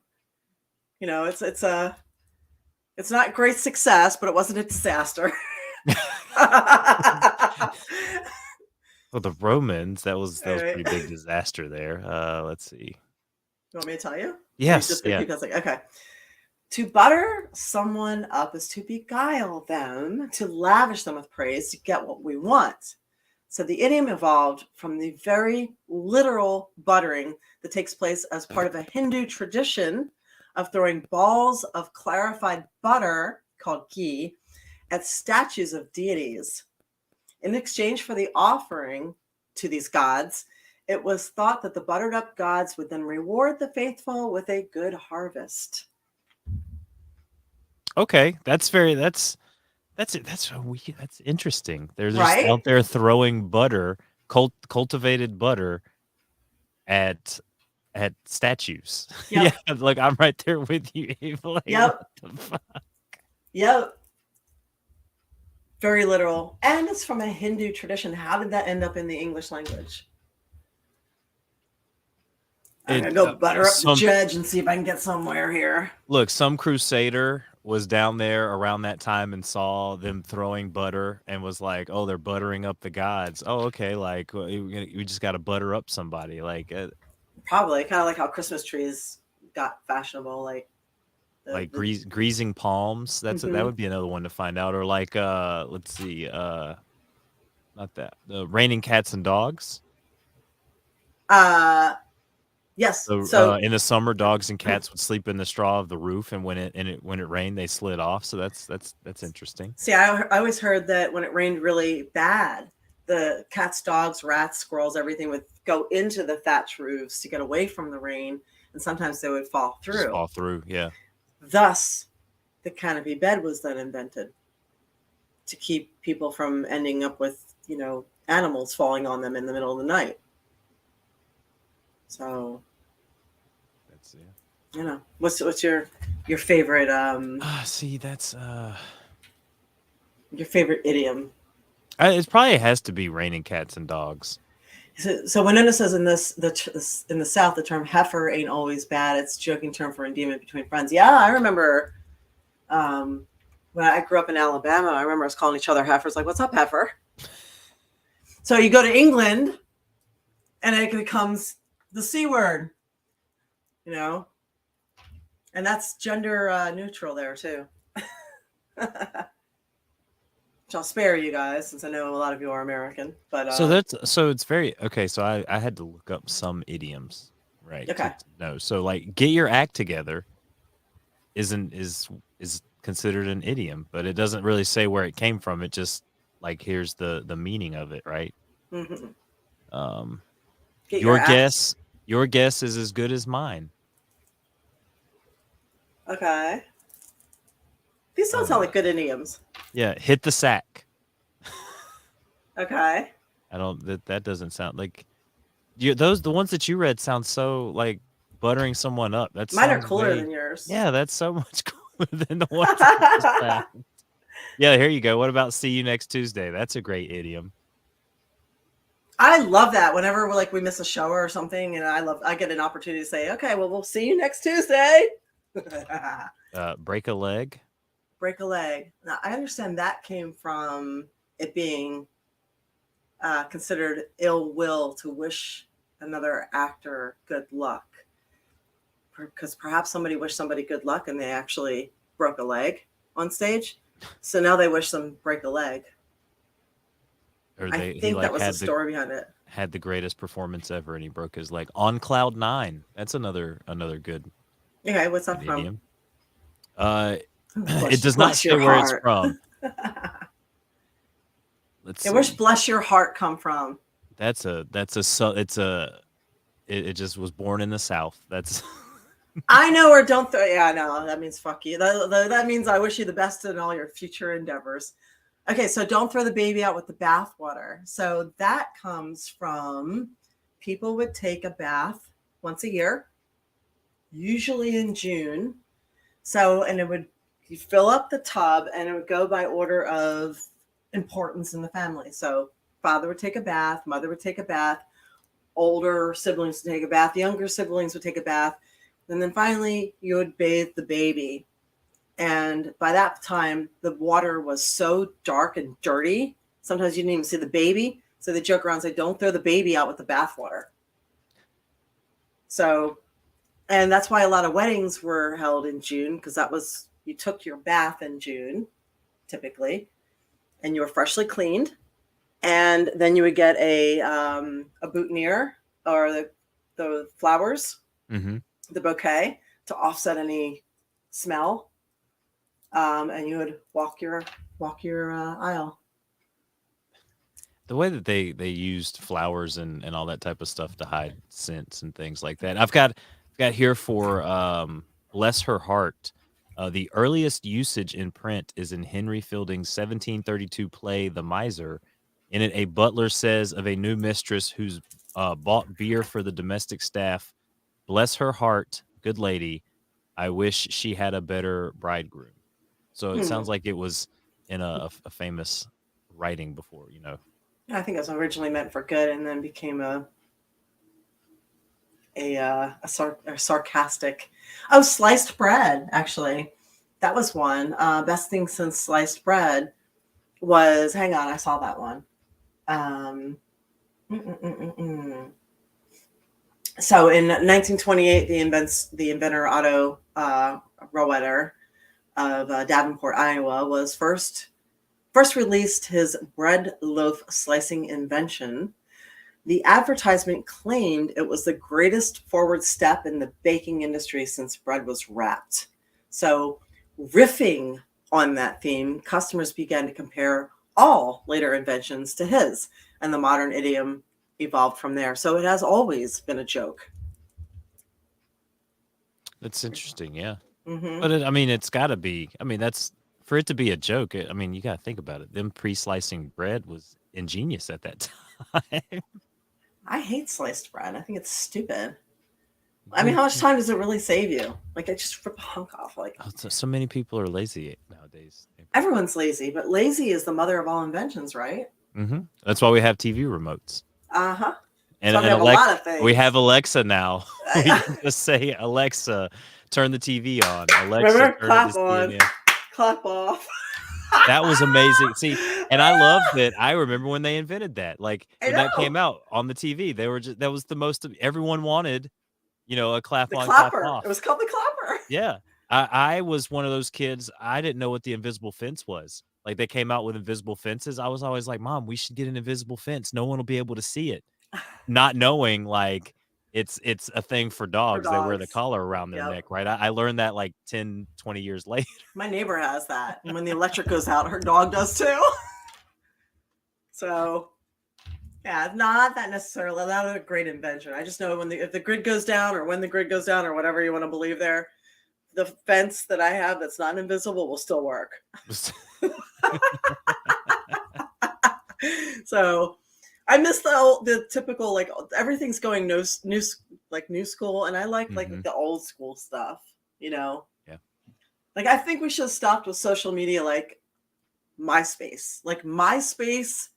It's not great success, but it wasn't a disaster. Well, the Romans, that was Right. pretty big disaster there. Let's see. You want me to tell you? Or you Yes, just gonna yeah. keep guessing? Okay. To butter someone up is to beguile them, to lavish them with praise, to get what we want. So the idiom evolved from the very literal buttering that takes place as part of a Hindu tradition of throwing balls of clarified butter, called ghee, at statues of deities. In exchange for the offering to these gods, it was thought that the buttered up gods would then reward the faithful with a good harvest. Okay, that's interesting. They're just Right? out there throwing butter, cultivated butter at statues. Yeah, Yep. like I'm right there with you, Eve. Like, what Yep. the fuck? Yep. Very literal. And it's from a Hindu tradition. How did that end up in the English language? I'm It going to go butter up the some judge and see if I can get somewhere here. look, some crusader was down there around that time and saw them throwing butter and was like, "Oh, they're buttering up the gods." Oh, okay, like we just got to butter up somebody. Probably kind of like how Christmas trees got fashionable. Like The greasing palms. That mm-hmm. would be another one to find out. Or like let's see, not that the raining cats and dogs. uh, yes. So So in the summer, dogs and cats would sleep in the straw of the roof, and when it rained, they slid off. So that's interesting. see, I always heard that when it rained really bad, the cats, dogs, rats, squirrels, everything would go into the thatch roofs to get away from the rain. and sometimes they would fall Just through. fall through. Yeah. Thus, the canopy bed was then invented to keep people from ending up with, animals falling on them in the middle of the night. So, That's yeah. what's your favorite See, that's your favorite idiom? it probably has to be raining cats and dogs. So Winona says in in the South, the term heifer ain't always bad. It's a joking term for endearment between friends. Yeah, I remember um, when I grew up in Alabama. I remember us calling each other heifers. Like, what's up, heifer? So you go to England, and it becomes the C word, you know, and that's gender neutral there too. Which I'll spare you guys since I know a lot of you are American. But So it's very okay. So I had to look up some idioms, right? To okay. know. So like, get your act together isn't is considered an idiom, but it doesn't really say where it came from. It just like here's the meaning of it, right? Mm-hmm. Um, Get your your act. guess is as good as mine. Okay. These don't sound Uh, like good idioms. yeah, hit the sack. Okay. I don't that doesn't sound like those the ones that you read sound so like buttering someone up. That Mine are sounds cooler way than yours. yeah, that's so much cooler than the ones I just found. Yeah, here you go. What about see you next Tuesday? That's a great idiom. I love that whenever we miss a show or something, and I get an opportunity to say, okay, well, we'll see you next Tuesday. Break a leg. Break a leg. Now I understand that came from it being considered ill will to wish another actor good luck, because perhaps somebody wished somebody good luck and they actually broke a leg on stage, so now they wish them break a leg. Or I he think that like was the story behind it. had the greatest performance ever and he broke his leg on cloud nine. That's another good Okay, what's that from? idiom. Uh it Bless, does not bless your say where it's heart. from. Let's Yeah, where's see. bless your heart come from? That's a it's a it just was born in the South. That's I know, or don't throw. Yeah, I know. That means fuck you. That means I wish you the best in all your future endeavors. Okay, so don't throw the baby out with the bathwater. So that comes from people would take a bath once a year, usually in June. So, and you fill up the tub and it would go by order of importance in the family. So, father would take a bath, mother would take a bath, older siblings would take a bath, younger siblings would take a bath. And then finally, you would bathe the baby. And by that time, the water was so dark and dirty, sometimes you didn't even see the baby. So they joke around and say, don't throw the baby out with the bathwater. So, and that's why a lot of weddings were held in June, because you took your bath in June, typically, and you were freshly cleaned. And then you would get a boutonniere or the flowers, mm-hmm. the bouquet, to offset any smell, and you would walk your aisle. The way that they used flowers and all that type of stuff to hide scents and things like that. I've got here for bless her heart. The earliest usage in print is in Henry Fielding's 1732 play The Miser. In it, a butler says of a new mistress who's bought beer for the domestic staff, "Bless her heart, good lady. I wish she had a better bridegroom." So it Hmm. sounds like it was in a famous writing before, you know. I think it was originally meant for good, and then became a sarcastic. Oh, sliced bread. Actually, that was one. Best thing since sliced bread was. Hang on, I saw that one. Um, mm, mm, mm, mm. So in 1928, the inventor Otto Roeder of Davenport, Iowa, was first released his bread loaf slicing invention. The advertisement claimed it was the greatest forward step in the baking industry since bread was wrapped. So, riffing on that theme, customers began to compare all later inventions to his, and the modern idiom evolved from there. So, it has always been a joke. That's interesting. Yeah. Mm-hmm. But I mean, it's got to be. I mean, that's for it to be a joke. I mean, you got to think about it. Them pre-slicing bread was ingenious at that time. I hate sliced bread. I think it's stupid. I mean, You, how much time does it really save you? Like, I just rip a hunk off. Like, so many people are lazy nowadays. everyone's lazy, but lazy is the mother of all inventions, right? That's why we have TV remotes Uh huh. That's and why we and have a lot of we things. have Alexa now. We can just say Alexa, turn the TV on. Alexa, Remember, turn it to clap on, CNN. clap off. That was amazing. See, and I love that. I remember when they invented that. Like I when that came know. out on the TV, they were just that was the most everyone wanted, a clap The on, clap clapper. It off. was called the clapper. Yeah. I was one of those kids. I didn't know what the invisible fence was. Like they came out with invisible fences. I was always like, "Mom, we should get an invisible fence. No one will be able to see it." Not knowing like it's a thing for For dogs. They wear the dogs. collar around their Yep. neck, right? I learned that like 10, 20 years later. My neighbor has that. And when the electric goes out, her dog does too. So, yeah, not that necessarily. Not a great invention. I just know if the grid goes down or when the grid goes down or whatever you want to believe there, the fence that I have that's not invisible will still work. So I miss the typical like everything's going new school, and I like the old school stuff. Yeah. Like I think we should have stopped with social media like MySpace. Like MySpace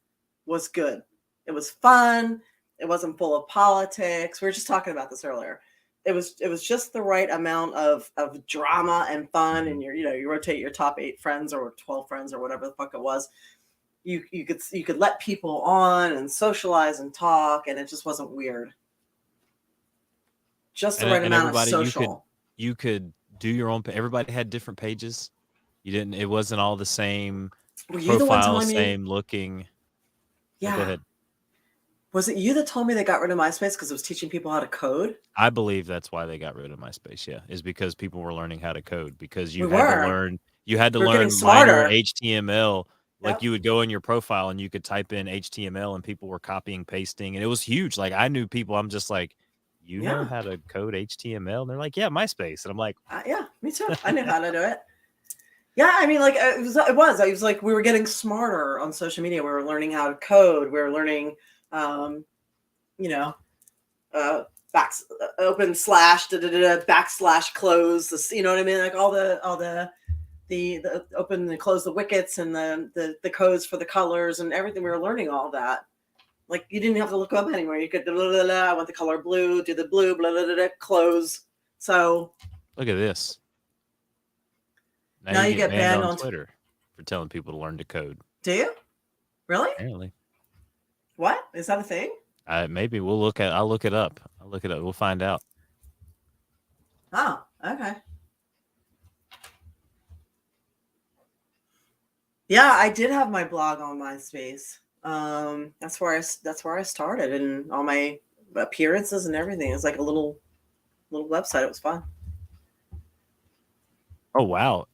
was good. It was fun. It wasn't full of politics. We were just talking about this earlier. It was just the right amount of drama and fun, and you rotate your top 8 friends or 12 friends or whatever the fuck it was. You could let people on and socialize and talk, and it just wasn't weird. Just the right amount of social. You could do your own. Everybody had different pages. You didn't. It wasn't all the same. Were you the one telling me? Same looking. Yeah. Go ahead. Was it you that told me they got rid of MySpace because it was teaching people how to code? I believe that's why they got rid of MySpace. Yeah, is because people were learning how to code because you had to learn minor HTML. Like you would go in your profile and you could type in HTML and people were copying, pasting, and it was huge. Like I knew people. I'm just like, you know how to code HTML? And they're like, yeah, MySpace. And I'm like, yeah, me too. I knew how to do it. Yeah, I mean, like it was like we were getting smarter on social media. We were learning how to code. We were learning, open slash backslash close. This, you know what I mean? Like all the open and close the wickets and the codes for the colors and everything. We were learning all that. Like you didn't have to look up anywhere. You could I want the color blue, do the blue, blah, blah, blah, blah, close. So look at this. Now you get banned on Twitter for telling people to learn to code. Do you? Really? Apparently. What? Is that a thing? Maybe I'll look it up. We'll find out. Oh, okay. Yeah, I did have my blog on MySpace. That's where I started, and all my appearances and everything. It's like a little website. It was fun. Oh wow.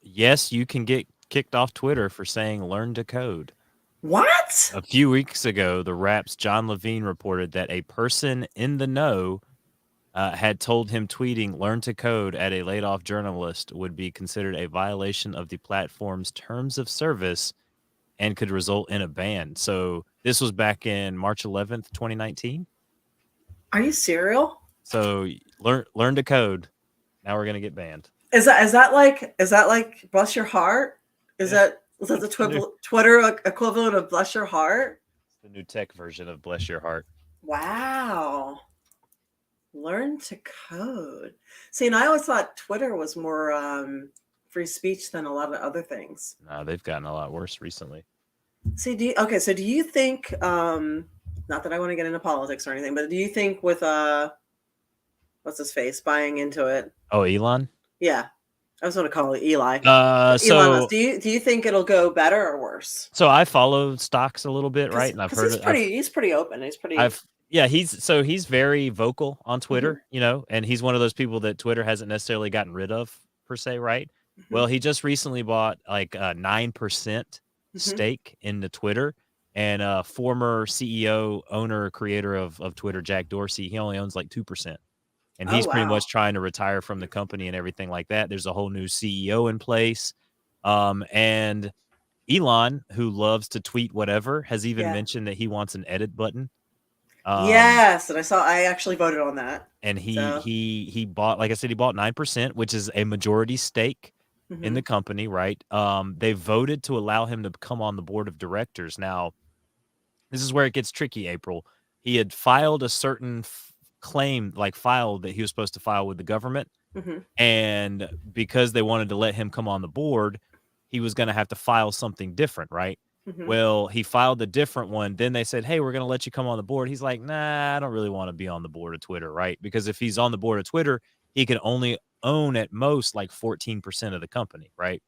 Yes, you can get kicked off Twitter for saying learn to code. What? A few weeks ago, the Rap's John Levine reported that a person in the know had told him tweeting learn to code at a laid-off journalist would be considered a violation of the platform's terms of service and could result in a ban. So this was back in March 11th, 2019. Are you serial? So learn to code. Now we're going to get banned. Is that like bless your heart? Is that the Twitter equivalent of bless your heart? It's the new tech version of bless your heart. Wow. Learn to code. See, and I always thought Twitter was more free speech than a lot of other things. No, they've gotten a lot worse recently. See, so do you think, not that I want to get into politics or anything, but do you think with what's his face buying into it? Oh, Elon? Yeah. I was going to call it Eli. So Musk. Do you think it'll go better or worse? So I follow stocks a little bit, right? And I've heard he's pretty open. He's pretty. He's very vocal on Twitter, Mm-hmm. And he's one of those people that Twitter hasn't necessarily gotten rid of per se, right? Mm-hmm. Well, he just recently bought like a 9% stake into Twitter, and former CEO, owner, creator of Twitter, Jack Dorsey, he only owns like 2%. and Oh he's pretty wow. much trying to retire from the company and everything like that. There's a whole new CEO in place. And Elon, who loves to tweet whatever, has even Yeah. mentioned that he wants an edit button. Um, Yes, and I actually voted on that. and he So. he he bought, like I said, he bought 9%, which is a majority stake in Hmm. the company, right? They voted to allow him to come on the board of directors. Now, this is where it gets tricky, April. He had filed a certain claim, like file that he was supposed to file with the government. Hmm. And because they wanted to let him come on the board, he was going to have to file something different, right? Hmm. Well, he filed a different one. Then they said, "Hey, we're going to let you come on the board." He's like, "Nah, I don't really want to be on the board of Twitter," right? Because if he's on the board of Twitter, he can only own at most like 14% of the company, right?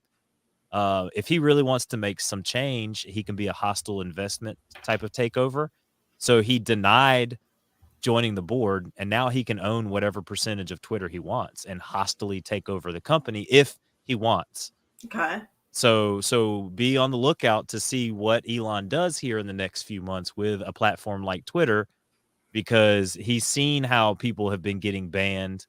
If he really wants to make some change, he can be a hostile investment type of takeover. So he denied joining the board, and now he can own whatever percentage of Twitter he wants and hostily take over the company if he wants. Okay. So be on the lookout to see what Elon does here in the next few months with a platform like Twitter, because he's seen how people have been getting banned.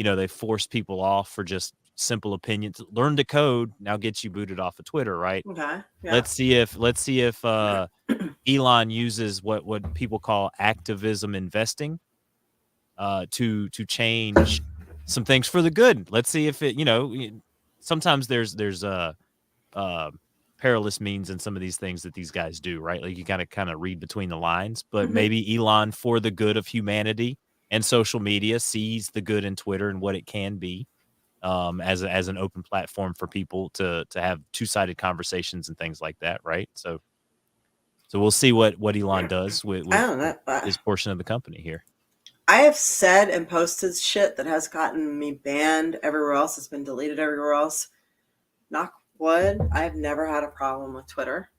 They force people off for just simple opinions. Learn to code now gets you booted off of Twitter, right? Okay. Yeah. Let's see if Elon uses what people call activism investing to change some things for the good. Let's see if sometimes there's uh perilous means in some of these things that these guys do, right? Like you gotta kind of read between the lines, but Hmm. maybe Elon, for the good of humanity and social media, sees the good in Twitter and what it can be, as an open platform for people to have two-sided conversations and things like that, right? So we'll see what Elon does with I with don't know. his portion of the company here. I have said and posted shit that has gotten me banned everywhere else. It's been deleted everywhere else. Knock wood. I have never had a problem with Twitter,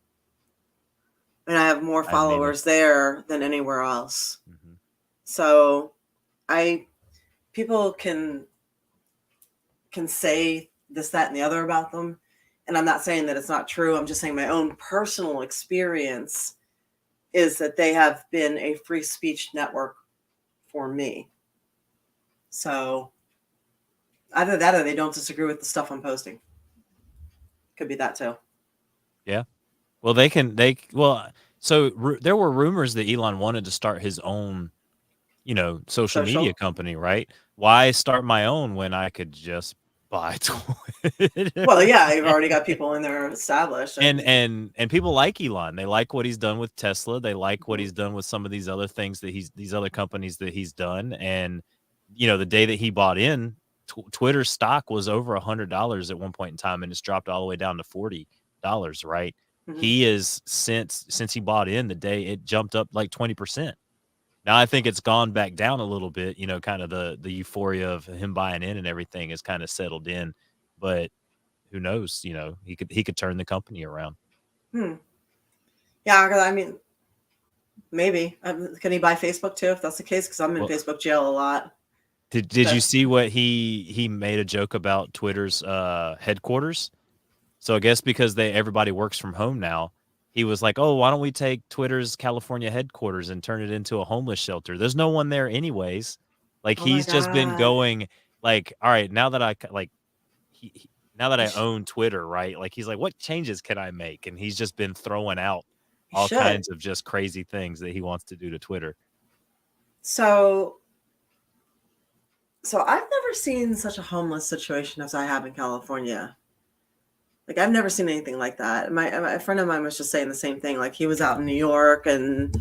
and I have more I haven't either. followers there than anywhere else. Mhm. So, I people can say this, that, and the other about them, and I'm not saying that it's not true. I'm just saying my own personal experience is that they have been a free speech network for me. So either that or they don't disagree with the stuff I'm posting. Could be that too. Yeah. Well, so there were rumors that Elon wanted to start his own, social media Social. company, right? Why start my own when I could just buy Twitter? Well, yeah, you've already got people in there established, and and and and people like Elon. They like what he's done with Tesla. They like what mhm. he's done with some of these other things that these other companies that he's done. And the day that he bought in, Twitter stock was over $100 at one point in time, and it's dropped all the way down to $40, right? Mhm. He is since he bought in, the day it jumped up like 20%. Now I think it's gone back down a little bit, kind of the euphoria of him buying in and everything has kind of settled in. But who knows, he could turn the company around. Hmm. Yeah, 'cause I mean, maybe can he buy Facebook too? If that's the case, because I'm in Well, Facebook jail a lot. did you But see what he made a joke about Twitter's headquarters? So I guess because everybody works from home now, he was like, "Oh, why don't we take Twitter's California headquarters and turn it into a homeless shelter? There's no one there anyways." Like oh my he's just been god, going like, "All right, now that now that he, I own Twitter, right?" Like he's like, "What changes can I make?" And he's just been throwing out he all should. kinds of just crazy things that he wants to do to Twitter. So, so I've never seen such a homeless situation as I have in California. Like I've never seen anything like that. My friend of mine was just saying the same thing. Like he was out in New York and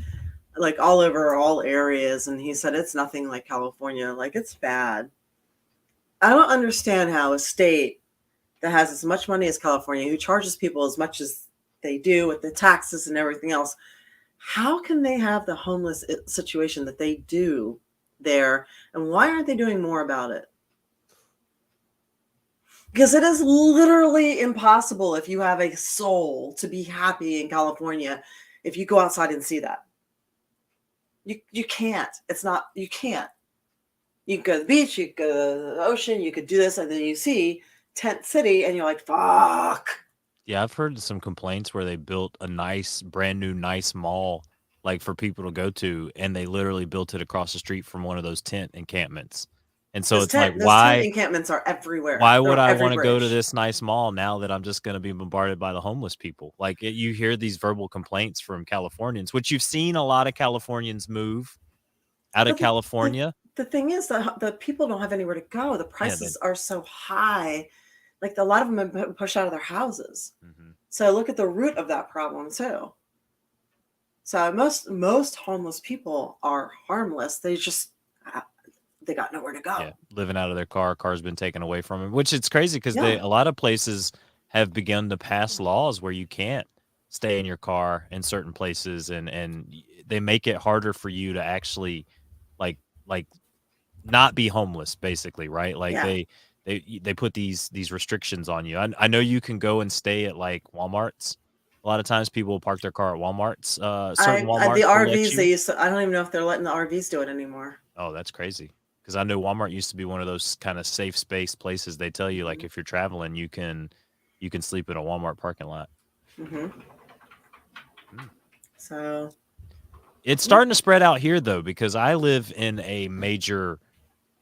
like all over all areas, and he said it's nothing like California. Like it's bad. I don't understand how a state that has as much money as California, who charges people as much as they do with the taxes and everything else, how can they have the homeless situation that they do there, and why aren't they doing more about it? Because it is literally impossible if you have a soul to be happy in California if you go outside and see that. You can't. It's not you can't. You could go to the beach, you could go to the ocean, you could do this, and then you see tent city and you're like, fuck. Yeah, I've heard some complaints where they built a nice, brand new, nice mall, like for people to go to, and they literally built it across the street from one of those tent encampments. And so Those it's like, tent encampments are everywhere. why They're would on I every want to go to bridge. this nice mall now that I'm just going to be bombarded by the homeless people? Like you hear these verbal complaints from Californians, which you've seen a lot of Californians move out of But California. the thing is, the people don't have anywhere to go. The Yeah, they, prices are so high. Like a lot of them have been pushed out of their houses. mhm. So look at the root of that problem too. So most homeless people are harmless. Uh, they got nowhere to go. Yeah, living out of their car's been taken away from them, which it's crazy because Yeah, they a lot of places have begun to pass laws where you can't stay in your car in certain places, and they make it harder for you to actually like like not be homeless, basically, right? Like yeah. they put these restrictions on you. I know you can go and stay at like Walmarts. A lot of times people will park their car at Walmarts. Certain I the Walmarts will let RVs they you. used to. I don't even know if they're letting the RVs do it anymore. Oh, that's crazy. Because I know Walmart used to be one of those kind of safe space places. They tell you like if you're traveling, you can sleep in a Walmart parking lot. Hmm. Mm. So It's yeah. starting to spread out here though, because I live in a major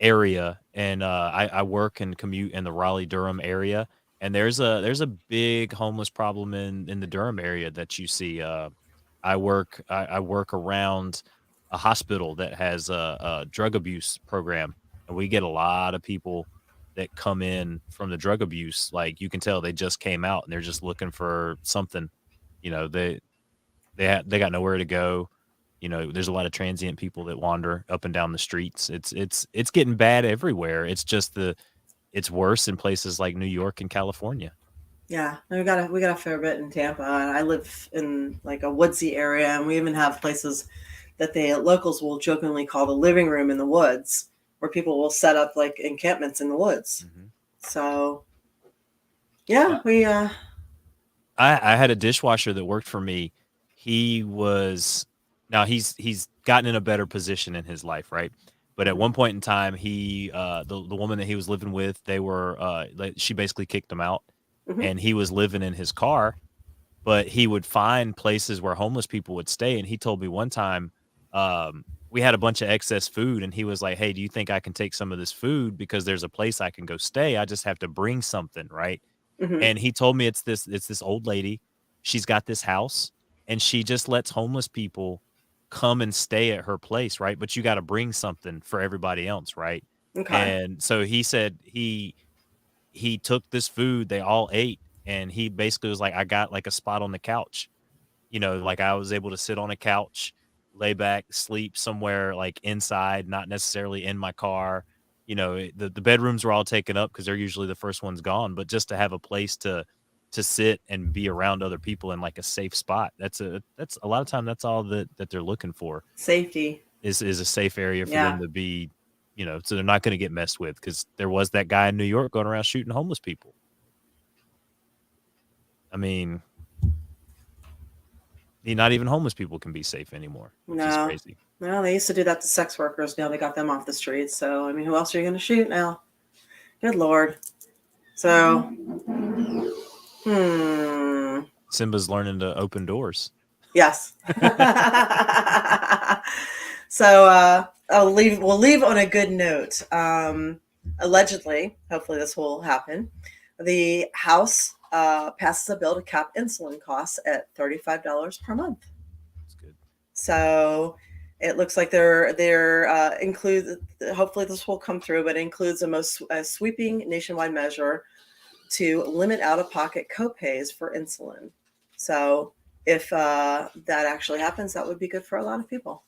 area, and I work and commute in the Raleigh Durham area, and there's a big homeless problem in the Durham area that you see. I work around a hospital that has a drug abuse program, and we get a lot of people that come in from the drug abuse. Like you can tell they just came out and they're just looking for something. You know, they got nowhere to go. You know, there's a lot of transient people that wander up and down the streets. It's getting bad everywhere. It's just it's worse in places like New York and California. Yeah, we got a fair bit in Tampa, and I live in like a woodsy area, and we even have places that the locals will jokingly call the living room in the woods, where people will set up like encampments in the woods. Mhm. So yeah, Uh, I had a dishwasher that worked for me. He was now he's gotten in a better position in his life, right? But at one point in time, the woman that he was living with, they were she basically kicked him out, hmm and he was living in his car. But he would find places where homeless people would stay, and he told me one time, we had a bunch of excess food, and he was like, "Hey, do you think I can take some of this food because there's a place I can go stay? I just have to bring something, right?" hmm And he told me it's this old lady. She's got this house, and she just lets homeless people come and stay at her place, right? But you got to bring something for everybody else, right? okay, And so he said he took this food, they all ate, and he basically was like, I got like a spot on the couch. You know, like I was able to sit on a couch, lay back, sleep somewhere like inside, not necessarily in my car. You know, the bedrooms were all taken up because they're usually the first ones gone, but just to have a place to sit and be around other people in like a safe spot. That's a lot of time that's all that they're looking for safety. is a safe area for Yeah, them to be, so they're not going to get messed with because there was that guy in New York going around shooting homeless people. I mean, not even homeless people can be safe anymore, which is no, crazy. no, they used to do that to sex workers. Now they got them off the streets. So I mean, who else are you going to shoot now? Good lord. So hmm. Simba's learning to open doors. Yes. So we'll leave on a good note. Allegedly, hopefully this will happen. The House passes a bill to cap insulin costs at $35 per month. That's good. So it looks like they're include. Hopefully this will come through, but it includes a sweeping nationwide measure to limit out-of-pocket copays for insulin. So if that actually happens, that would be good for a lot of people.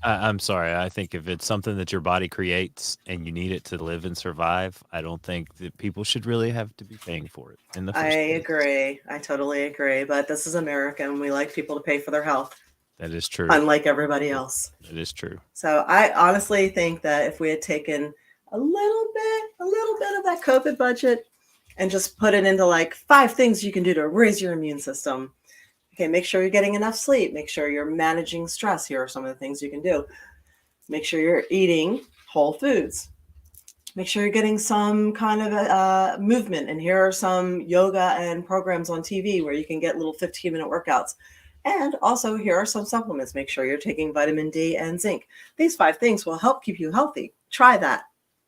I'm sorry. I think if it's something that your body creates and you need it to live and survive, I don't think that people should really have to be paying for it in the I first place. agree. I totally agree. But this is America, and we like people to pay for their health, That is true. unlike everybody else. That is true. So I honestly think that if we had taken a little bit of that COVID budget and just put it into like 5 things you can do to raise your immune system. Okay, make sure you're getting enough sleep. Make sure you're managing stress. Here are some of the things you can do. Make sure you're eating whole foods. Make sure you're getting some kind of movement. And here are some yoga and programs on TV where you can get little 15-minute workouts. And also, here are some supplements. Make sure you're taking vitamin D and zinc. These 5 things will help keep you healthy. Try that.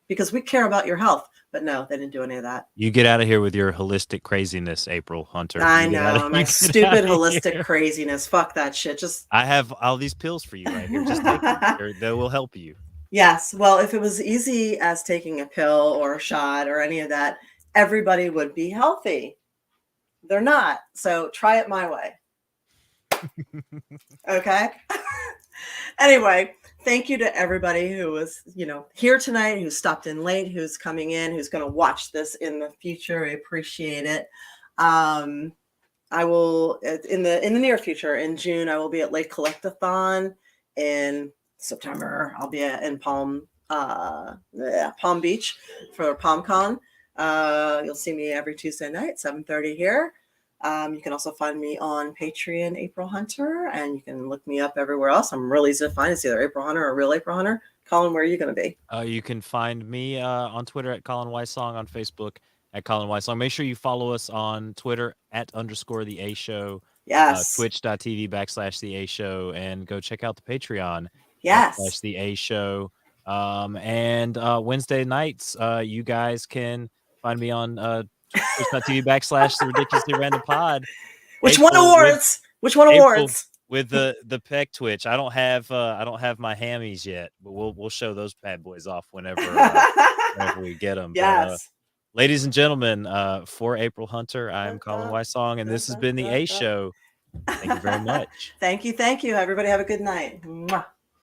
because we care about your health. But no, they didn't do any of that. You get out of here with your holistic craziness, April Hunter. I You get out of know, my you get out stupid of holistic here. craziness. Fuck that shit. Just I have all these pills for you right here. Just take them. They will help you. yes. Well, if it was easy as taking a pill or a shot or any of that, everybody would be healthy. They're not. So try it my way. Okay. Anyway, thank you to everybody who was, here tonight, who stopped in late, who's coming in, who's going to watch this in the future. I appreciate it. I will in the near future in June. I will be at Lake Collectathon. In September, I'll be in Palm Beach for PalmCon. You'll see me every Tuesday night, 7:30 here. You can also find me on Patreon, April Hunter, and you can look me up everywhere else. I'm really easy to find. It's either April Hunter or Real April Hunter. Colin, where are you going to be? You can find me on Twitter at Colin Weissong, on Facebook at Colin Weissong. Make sure you follow us on Twitter at _ the A Show, Yes. twitch.tv/the A Show, and go check out the Patreon Yes. /the A Show. And Wednesday nights, you guys can find me on twitch.tv / the Ridiculously Random Pod. Which one awards? With the pec twitch. I don't have my hammies yet, but we'll show those bad boys off whenever we get them. Yes. But, ladies and gentlemen, for April Hunter, I'm Colin Weissong, and this has been the A Show. Thank you very much. Thank you. Everybody have a good night. Mwah.